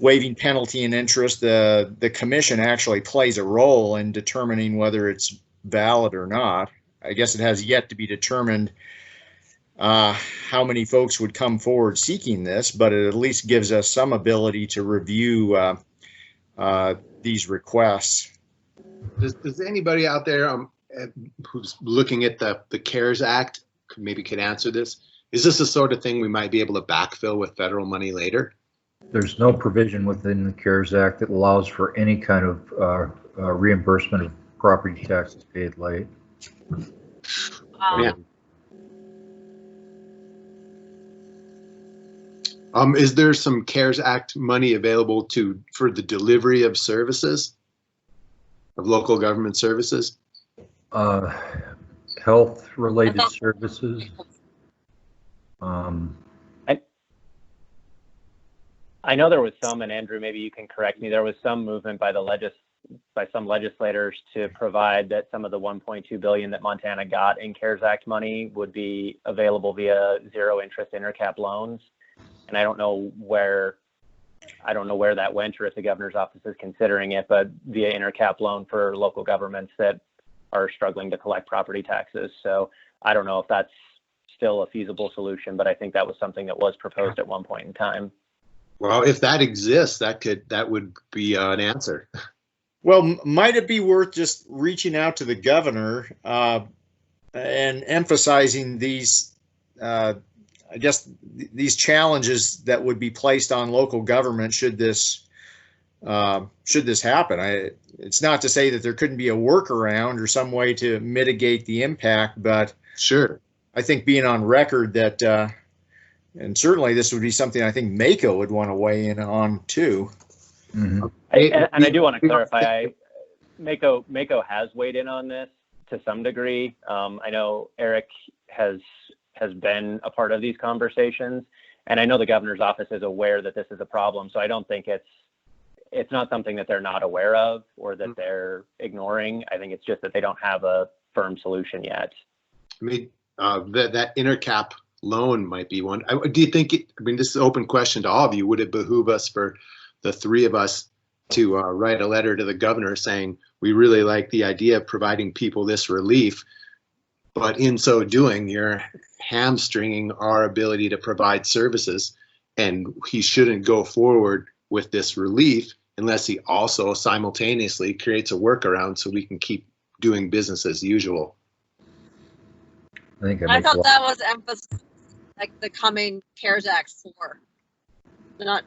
waiving penalty and interest, the commission actually plays a role in determining whether it's valid or not. I guess it has yet to be determined how many folks would come forward seeking this, but it at least gives us some ability to review these requests. Does anybody out there who's looking at the CARES Act maybe could answer this? Is this the sort of thing we might be able to backfill with federal money later? There's no provision within the CARES Act that allows for any kind of reimbursement of property taxes paid late. Yeah. Is there some CARES Act money available for the delivery of services, of local government services? Health-related services. I know there was some, and Andrew, maybe you can correct me, there was some movement by some legislators to provide that some of the $1.2 billion that Montana got in CARES Act money would be available via zero interest intercap loans. And I don't know where that went, or if the governor's office is considering it, but via intercap loan for local governments that are struggling to collect property taxes. So I don't know if that's still a feasible solution, but I think that was something that was proposed at one point in time. Well, if that exists, that would be an answer. Well, might it be worth just reaching out to the governor and emphasizing these, I guess, these challenges that would be placed on local government should this happen? It's not to say that there couldn't be a workaround or some way to mitigate the impact, but sure, I think being on record that, and certainly this would be something I think MACO would want to weigh in on too. Mm-hmm. And I do want to clarify, MACO has weighed in on this to some degree. I know Eric has been a part of these conversations, and I know the governor's office is aware that this is a problem. So I don't think it's not something that they're not aware of or that they're ignoring. I think it's just that they don't have a firm solution yet. I mean, that intercap loan might be one. Do you think this is an open question to all of you. Would it behoove us, for the three of us, to write a letter to the governor saying, we really like the idea of providing people this relief, but in so doing, you're hamstringing our ability to provide services, and he shouldn't go forward with this relief unless he also simultaneously creates a workaround so we can keep doing business as usual? I thought that was emphasis, like the coming CARES Act for, not.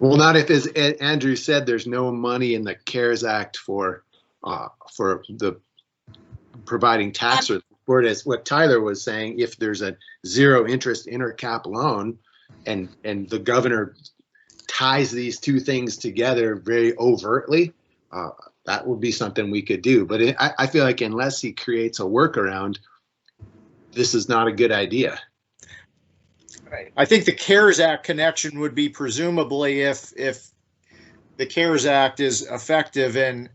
Well, not if, as Andrew said, there's no money in the CARES Act for the providing tax relief. Or as what Tyler was saying, if there's a zero interest intercap loan, and the governor ties these two things together very overtly, that would be something we could do. But I feel like unless he creates a workaround, this is not a good idea. Right. I think the CARES Act connection would be presumably if the CARES Act is effective in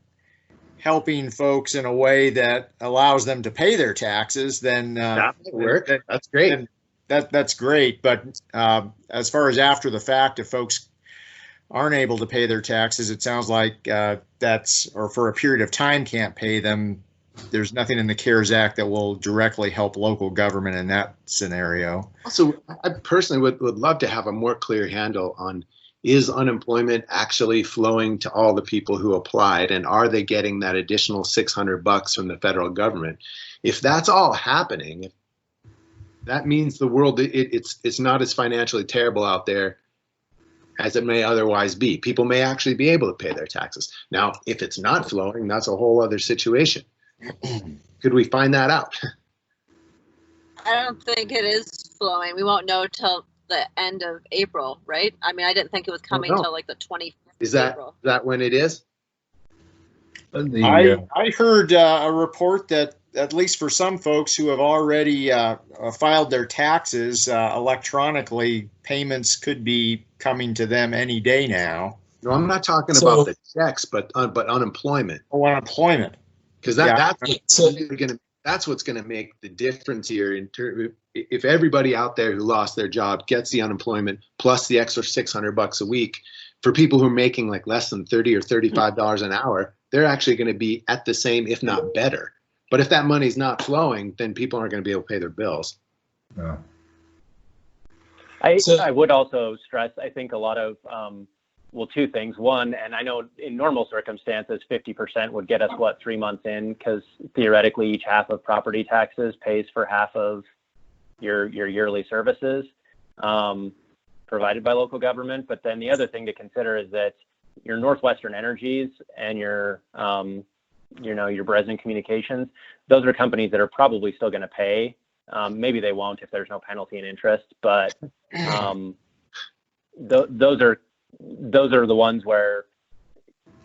helping folks in a way that allows them to pay their taxes, then that would work. That's great. That's great. But as far as after the fact, if folks aren't able to pay their taxes, it sounds like or for a period of time can't pay them, there's nothing in the CARES Act that will directly help local government in that scenario. Also, I personally would love to have a more clear handle on, is unemployment actually flowing to all the people who applied, and are they getting that additional $600 from the federal government? If that's all happening, that means the world, it's not as financially terrible out there as it may otherwise be. People may actually be able to pay their taxes. Now, if it's not flowing, that's a whole other situation. Could we find that out? I don't think it is flowing. We won't know till the end of April, right? I mean, I didn't think it was coming till like the 25th Is of April. that when it is? I heard a report that at least for some folks who have already filed their taxes electronically, payments could be coming to them any day now. No, I'm not talking about the checks, but unemployment. Oh, unemployment. Because that's what's going to make the difference here. If everybody out there who lost their job gets the unemployment plus the extra $600 a week, for people who are making like less than $30 or $35 an hour, they're actually going to be at the same, if not better. But if that money's not flowing, then people aren't going to be able to pay their bills. No. I would also stress, I think a lot of well, two things. One, and I know in normal circumstances, 50% would get us, what, 3 months in, because theoretically each half of property taxes pays for half of your yearly services provided by local government. But then the other thing to consider is that your Northwestern Energies and your Bresnan Communications, those are companies that are probably still going to pay. Maybe they won't if there's no penalty and interest, but those are the ones where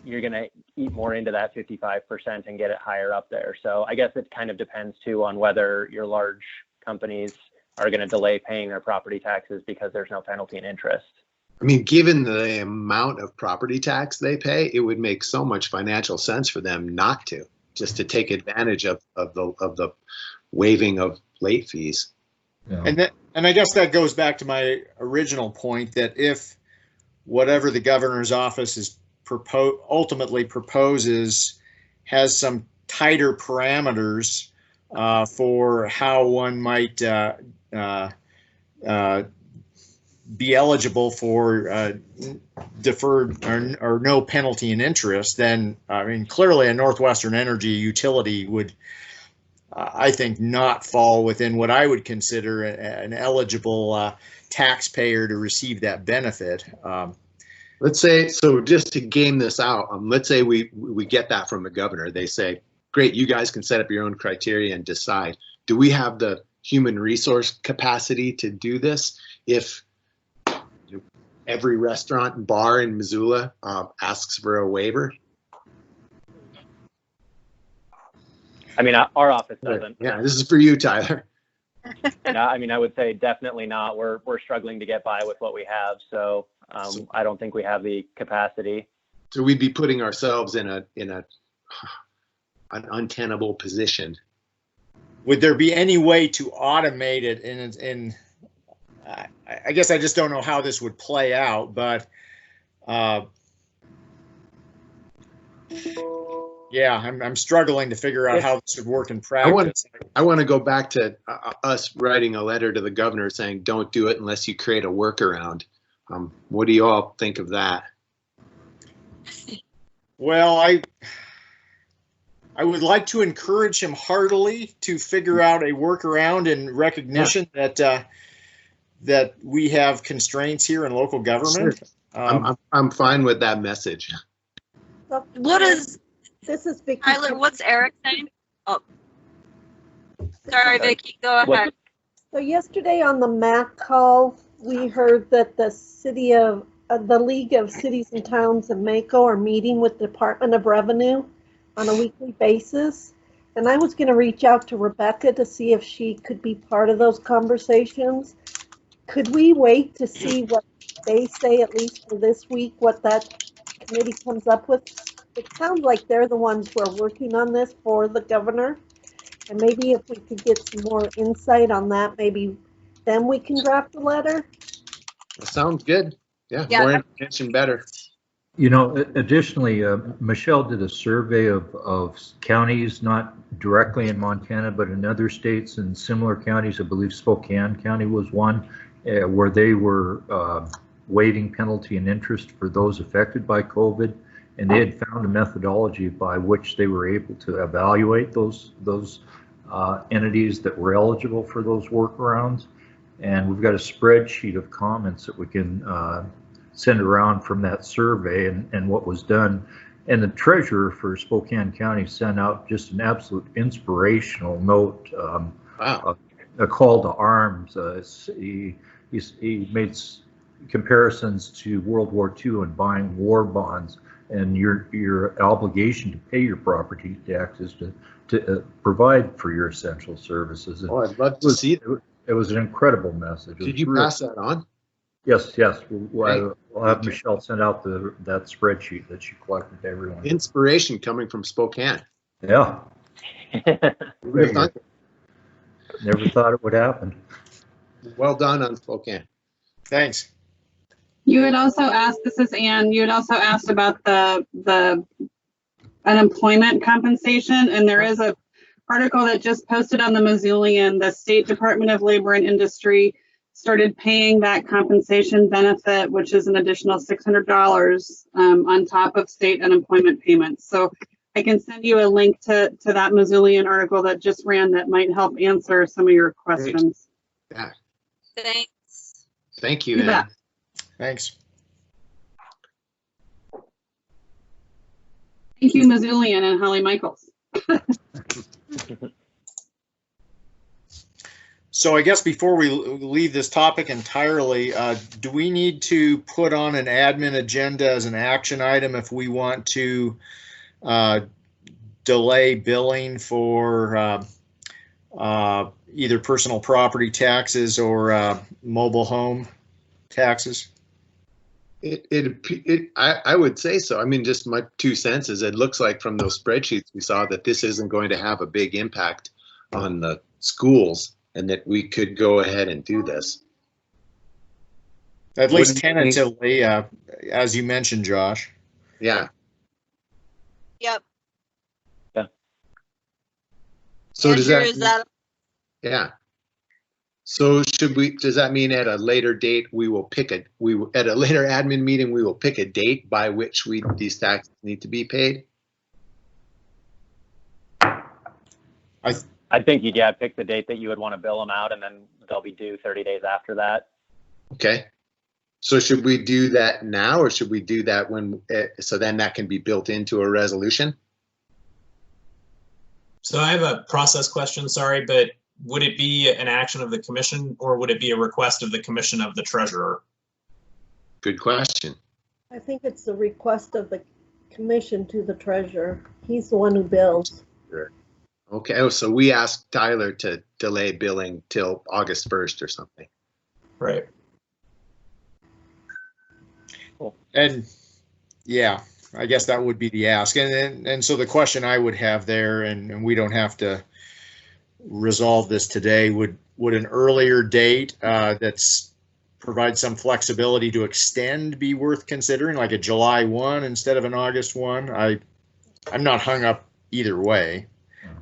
you're going to eat more into that 55% and get it higher up there. So I guess it kind of depends too on whether your large companies are going to delay paying their property taxes because there's no penalty and interest. I mean, given the amount of property tax they pay, it would make so much financial sense for them not to, just to take advantage of the waiving of late fees. Yeah. And I guess that goes back to my original point that if whatever the governor's office is ultimately proposes has some tighter parameters for how one might be eligible for deferred or no penalty and interest, then I mean clearly a Northwestern Energy utility would, I think, not fall within what I would consider an eligible taxpayer to receive that benefit. Let's say, so just to game this out, let's say we get that from the governor. They say, great, you guys can set up your own criteria and decide. Do we have the human resource capacity to do this if every restaurant and bar in Missoula asks for a waiver? I mean, our office doesn't. Yeah, this is for you, Tyler. No, I mean, I would say definitely not. We're struggling to get by with what we have, so I don't think we have the capacity. So we'd be putting ourselves in an untenable position. Would there be any way to automate it in I guess I just don't know how this would play out, but yeah, I'm struggling to figure out how this would work in practice. I want to go back to us writing a letter to the governor saying, don't do it unless you create a workaround. What do you all think of that? Well, I would like to encourage him heartily to figure out a workaround in recognition that we have constraints here in local government. Sure. I'm fine with that message. What is this is Vicky. Tyler? What's Eric saying? Oh, sorry, Vicky. Go ahead. So yesterday on the MAC call, we heard that the city of the League of Cities and Towns of Mako are meeting with the Department of Revenue on a weekly basis. And I was going to reach out to Rebecca to see if she could be part of those conversations. Could we wait to see what they say, at least for this week, what that committee comes up with? It sounds like they're the ones who are working on this for the governor. And maybe if we could get some more insight on that, maybe then we can draft a letter. That sounds good. Yeah, more information, better. You know, additionally, Michelle did a survey of counties, not directly in Montana, but in other states and similar counties. I believe Spokane County was one where they were waiving penalty and interest for those affected by COVID. And they had found a methodology by which they were able to evaluate those entities that were eligible for those workarounds. And we've got a spreadsheet of comments that we can send around from that survey and what was done. And the treasurer for Spokane County sent out just an absolute inspirational note, a call to arms. He made comparisons to World War II and buying war bonds and your obligation to pay your property taxes to provide for your essential services. Oh, I'd love to see that. It was an incredible message. Did you pass that on? Yes. We'll have Michelle send out that spreadsheet that she collected to everyone. Inspiration coming from Spokane. Yeah. Never thought it would happen. Well done on Spokane. Thanks. You had also asked, this is Ann, you had also asked about the unemployment compensation, and there is a article that just posted on the Missoulian. The State Department of Labor and Industry started paying that compensation benefit, which is an additional $600 on top of state unemployment payments. So I can send you a link to that Missoulian article that just ran that might help answer some of your questions. Yeah. Thanks. Thank you, You bet. Ann. Thanks. Thank you, Missoulian and Holly Michaels. So I guess before we leave this topic entirely, do we need to put on an admin agenda as an action item if we want to delay billing for either personal property taxes or mobile home taxes? I would say so. I mean, just my 2 cents is it looks like from those spreadsheets we saw that this isn't going to have a big impact on the schools and that we could go ahead and do this. At least tentatively, as you mentioned, Josh. Yeah. Yep. Yeah. So Andrew, is that yeah. So does that mean at a later date, at a later admin meeting, we will pick a date by which these taxes need to be paid? I think you'd, pick the date that you would want to bill them out, and then they'll be due 30 days after that. Okay. So should we do that now, or should we do that when, so then that can be built into a resolution? So I have a process question, sorry, but would it be an action of the commission or would it be a request of the commission of the treasurer? Good question. I think it's the request of the commission to the treasurer. He's the one who bills. Sure. Okay, so we asked Tyler to delay billing till August 1st or something. Right. Cool. And yeah, I guess that would be the ask. And so the question I would have there, and we don't have to resolve this today, would an earlier date that's provide some flexibility to extend be worth considering, like a July 1 instead of an August 1? I'm not hung up either way,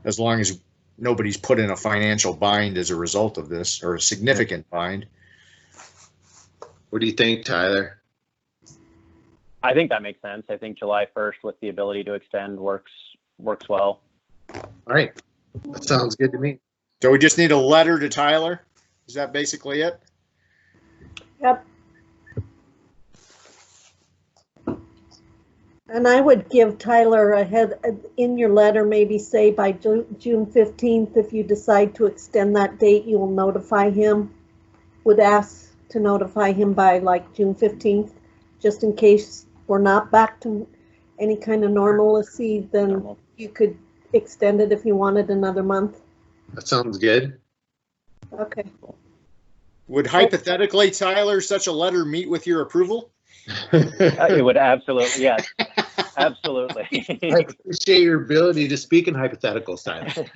as long as nobody's put in a financial bind as a result of this, or a significant bind. What do you think, Tyler? I think that makes sense. I think July 1st with the ability to extend works well. All right, that sounds good to me. So we just need a letter to Tyler? Is that basically it? Yep. And I would give Tyler a head in your letter, maybe say by June 15th, if you decide to extend that date, you will notify him. Would ask to notify him by like June 15th, just in case we're not back to any kind of normalcy, then you could extend it if you wanted another month. That sounds good. Okay. Would hypothetically, Tyler, such a letter meet with your approval? It would absolutely, yes, absolutely. I appreciate your ability to speak in hypotheticals, Tyler.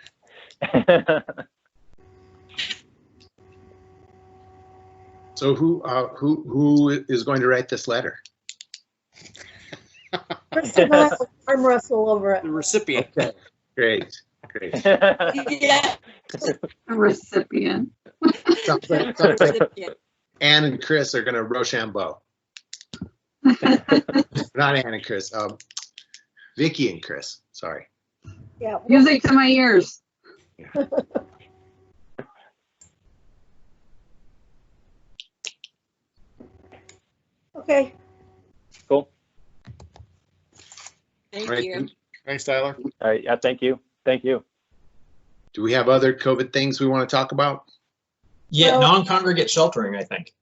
So who is going to write this letter? Chris and I will arm wrestle over it. The recipient. Okay. Great. Yeah. A recipient. Sounds like Ann and Chris are going to Rochambeau. Not Ann and Chris. Vicky and Chris. Sorry. Yeah. Music to my ears. Yeah. Okay. Cool. Thank All right. you. Thanks, Tyler. All right. Yeah. Thank you. Thank you. Do we have other COVID things we want to talk about? Yeah, Well- non-congregate sheltering, I think,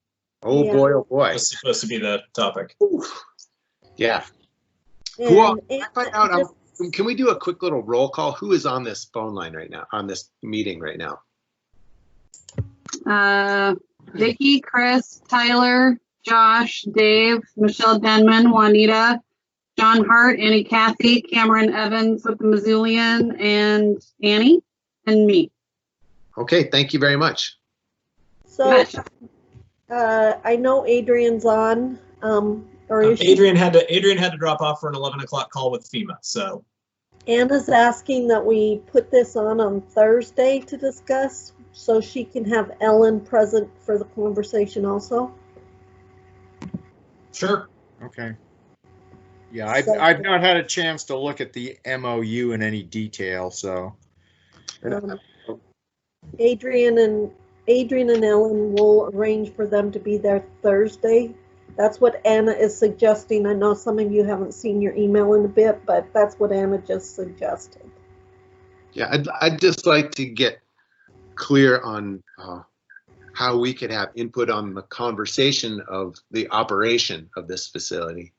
Oh Yeah. boy, oh boy. was supposed to be the topic. Yeah. And, I find out, just- can we do a quick little roll call? Who is on this phone line right now, on this meeting right now? Vicky, Chris, Tyler, Josh, Dave, Michelle Denman, Juanita, John Hart, Annie Kathy, Cameron Evans with the Missoulian, and Annie, and me. Okay, thank you very much. So, I know Adrian's on, or is she? Adrian had to drop off for an 11 o'clock call with FEMA. So Anna's asking that we put this on Thursday to discuss. so she can have Ellen present for the conversation also? Sure. Okay. Yeah, I've not had a chance to look at the MOU in any detail, so. Adrian and Ellen will arrange for them to be there Thursday. That's what Anna is suggesting. I know some of you haven't seen your email in a bit, but that's what Anna just suggested. Yeah, I'd just like to get clear on how we could have input on the conversation of the operation of this facility.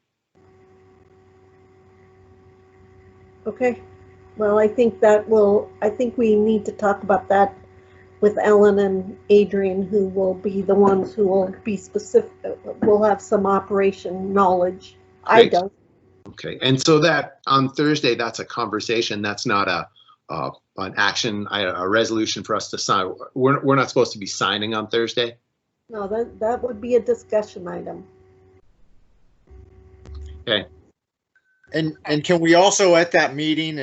Okay. Well, I think we need to talk about that with Ellen and Adrian, who will be the ones who will be specific, will have some operation knowledge. Great. I don't. Okay, and so that on Thursday, that's a conversation. That's not an action, a resolution for us to sign. We're not supposed to be signing on Thursday. No, that would be a discussion item. Okay. And can we also at that meeting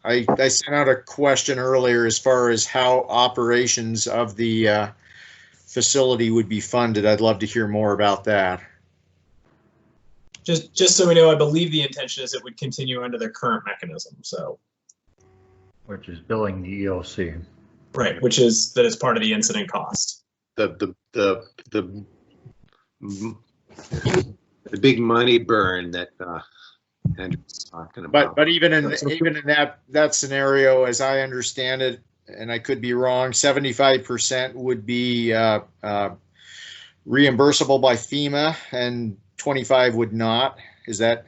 I sent out a question earlier as far as how operations of the facility would be funded. I'd love to hear more about that. Just so we know, I believe the intention is it would continue under the current mechanism. So, which is billing the EOC, right? Which is that it's part of the incident cost. The big money burn that Andrew's talking about. But even in that scenario, as I understand it, and I could be wrong, 75% would be reimbursable by FEMA and 25 would not. Is that?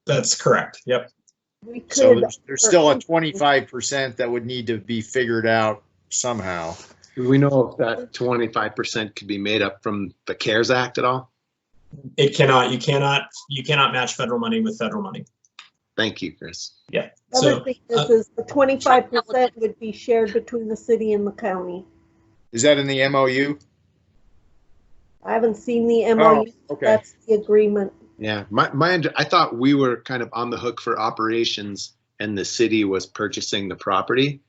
That's correct. Yep. So there's still a 25% that would need to be figured out somehow. Do we know if that 25% could be made up from the CARES Act at all? It cannot. You cannot match federal money with federal money. Thank you, Chris. Yeah. The other thing is the 25% would be shared between the city and the county. Is that in the MOU? I haven't seen the MOU. Oh, okay. That's the agreement. Yeah, I thought we were kind of on the hook for operations and the city was purchasing the property.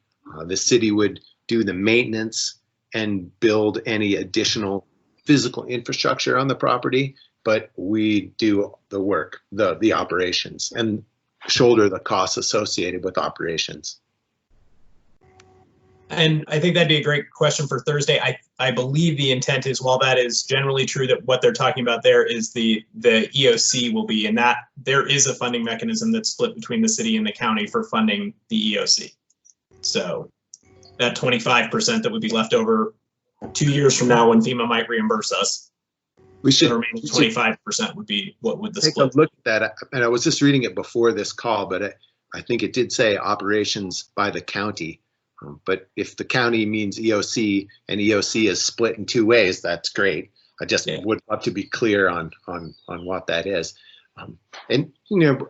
The city would do the maintenance and build any additional physical infrastructure on the property, but we do the work, the operations, and shoulder the costs associated with operations. And I think that'd be a great question for Thursday. I believe the intent is, while that is generally true, that what they're talking about there is the EOC will be, and that there is a funding mechanism that's split between the city and the county for funding the EOC. So that 25% that would be left over 2 years from now when FEMA might reimburse us, the remaining 25% would be what would the split. Take a look at that, and I was just reading it before this call, but I think it did say operations by the county. But if the county means EOC and EOC is split in two ways, that's great. I just would love to be clear on what that is. And you know,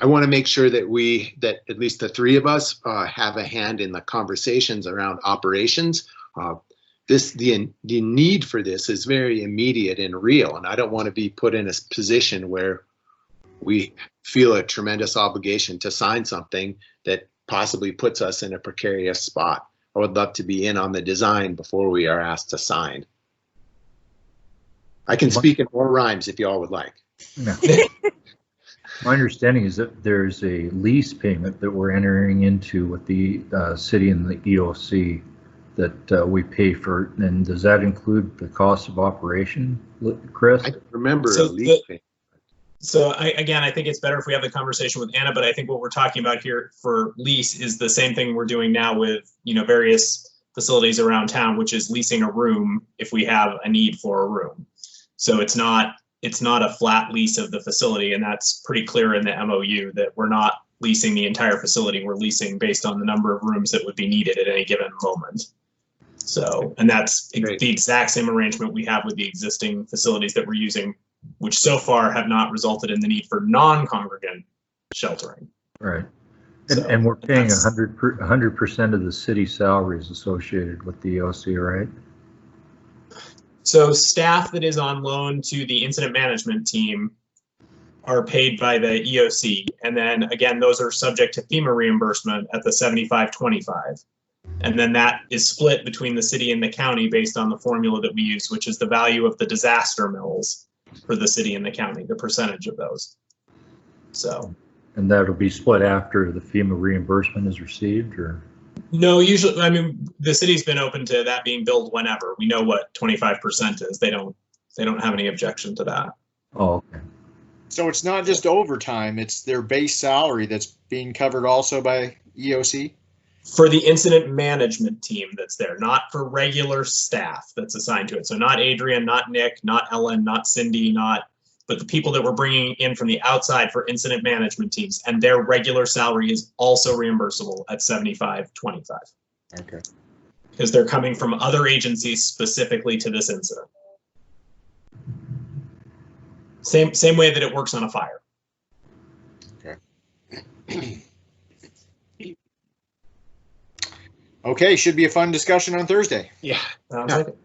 I want to make sure that at least the three of us have a hand in the conversations around operations. The need for this is very immediate and real, and I don't want to be put in a position where we feel a tremendous obligation to sign something that possibly puts us in a precarious spot. I would love to be in on the design before we are asked to sign. I can speak in more rhymes if y'all would like. No. My understanding is that there's a lease payment that we're entering into with the city and the EOC that we pay for. And does that include the cost of operation, Chris? I remember a lease payment. So I think it's better if we have the conversation with Anna, but I think what we're talking about here for lease is the same thing we're doing now with, you know, various facilities around town, which is leasing a room if we have a need for a room. So it's not a flat lease of the facility, and that's pretty clear in the MOU that we're not leasing the entire facility. We're leasing based on the number of rooms that would be needed at any given moment. So, and that's the exact same arrangement we have with the existing facilities that we're using, which so far have not resulted in the need for non-congregant sheltering. Right. And we're paying 100% of the city salaries associated with the EOC, right? So staff that is on loan to the incident management team are paid by the EOC. And then again, those are subject to FEMA reimbursement at the 75-25. And then that is split between the city and the county based on the formula that we use, which is the value of the disaster mills for the city and the county, the percentage of those. So. And that'll be split after the FEMA reimbursement is received, or? No, usually, I mean, the city's been open to that being billed whenever. We know what 25% is. They don't have any objection to that. Oh, okay. So it's not just overtime, it's their base salary that's being covered also by EOC? For the incident management team that's there, not for regular staff that's assigned to it. So not Adrian, not Nick, not Ellen, not Cindy, but the people that we're bringing in from the outside for incident management teams, and their regular salary is also reimbursable at 75-25. Okay. Because they're coming from other agencies specifically to this incident. Same way that it works on a fire. Okay. Okay, should be a fun discussion on Thursday. Yeah. Sounds like it.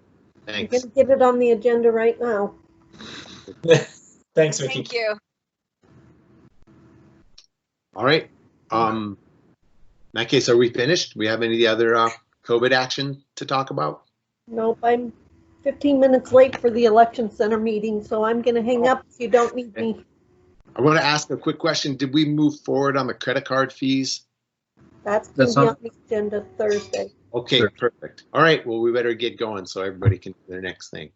I'm Thanks. gonna get it on the agenda right now. Thanks, Vicki. Thank you. All right. In that case, are we finished? We have any other COVID action to talk about? Nope, I'm 15 minutes late for the election center meeting, so I'm gonna hang up if you don't need me. I want to ask a quick question. Did we move forward on the credit card fees? That's That's gonna on- be on the agenda Thursday. Okay, Sure. perfect. All right. Well, we better get going so everybody can do their next thing.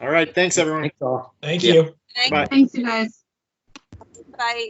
All right, thanks everyone. Thanks all. Thank Yeah. you. Thank Bye. Thanks, you guys. Bye.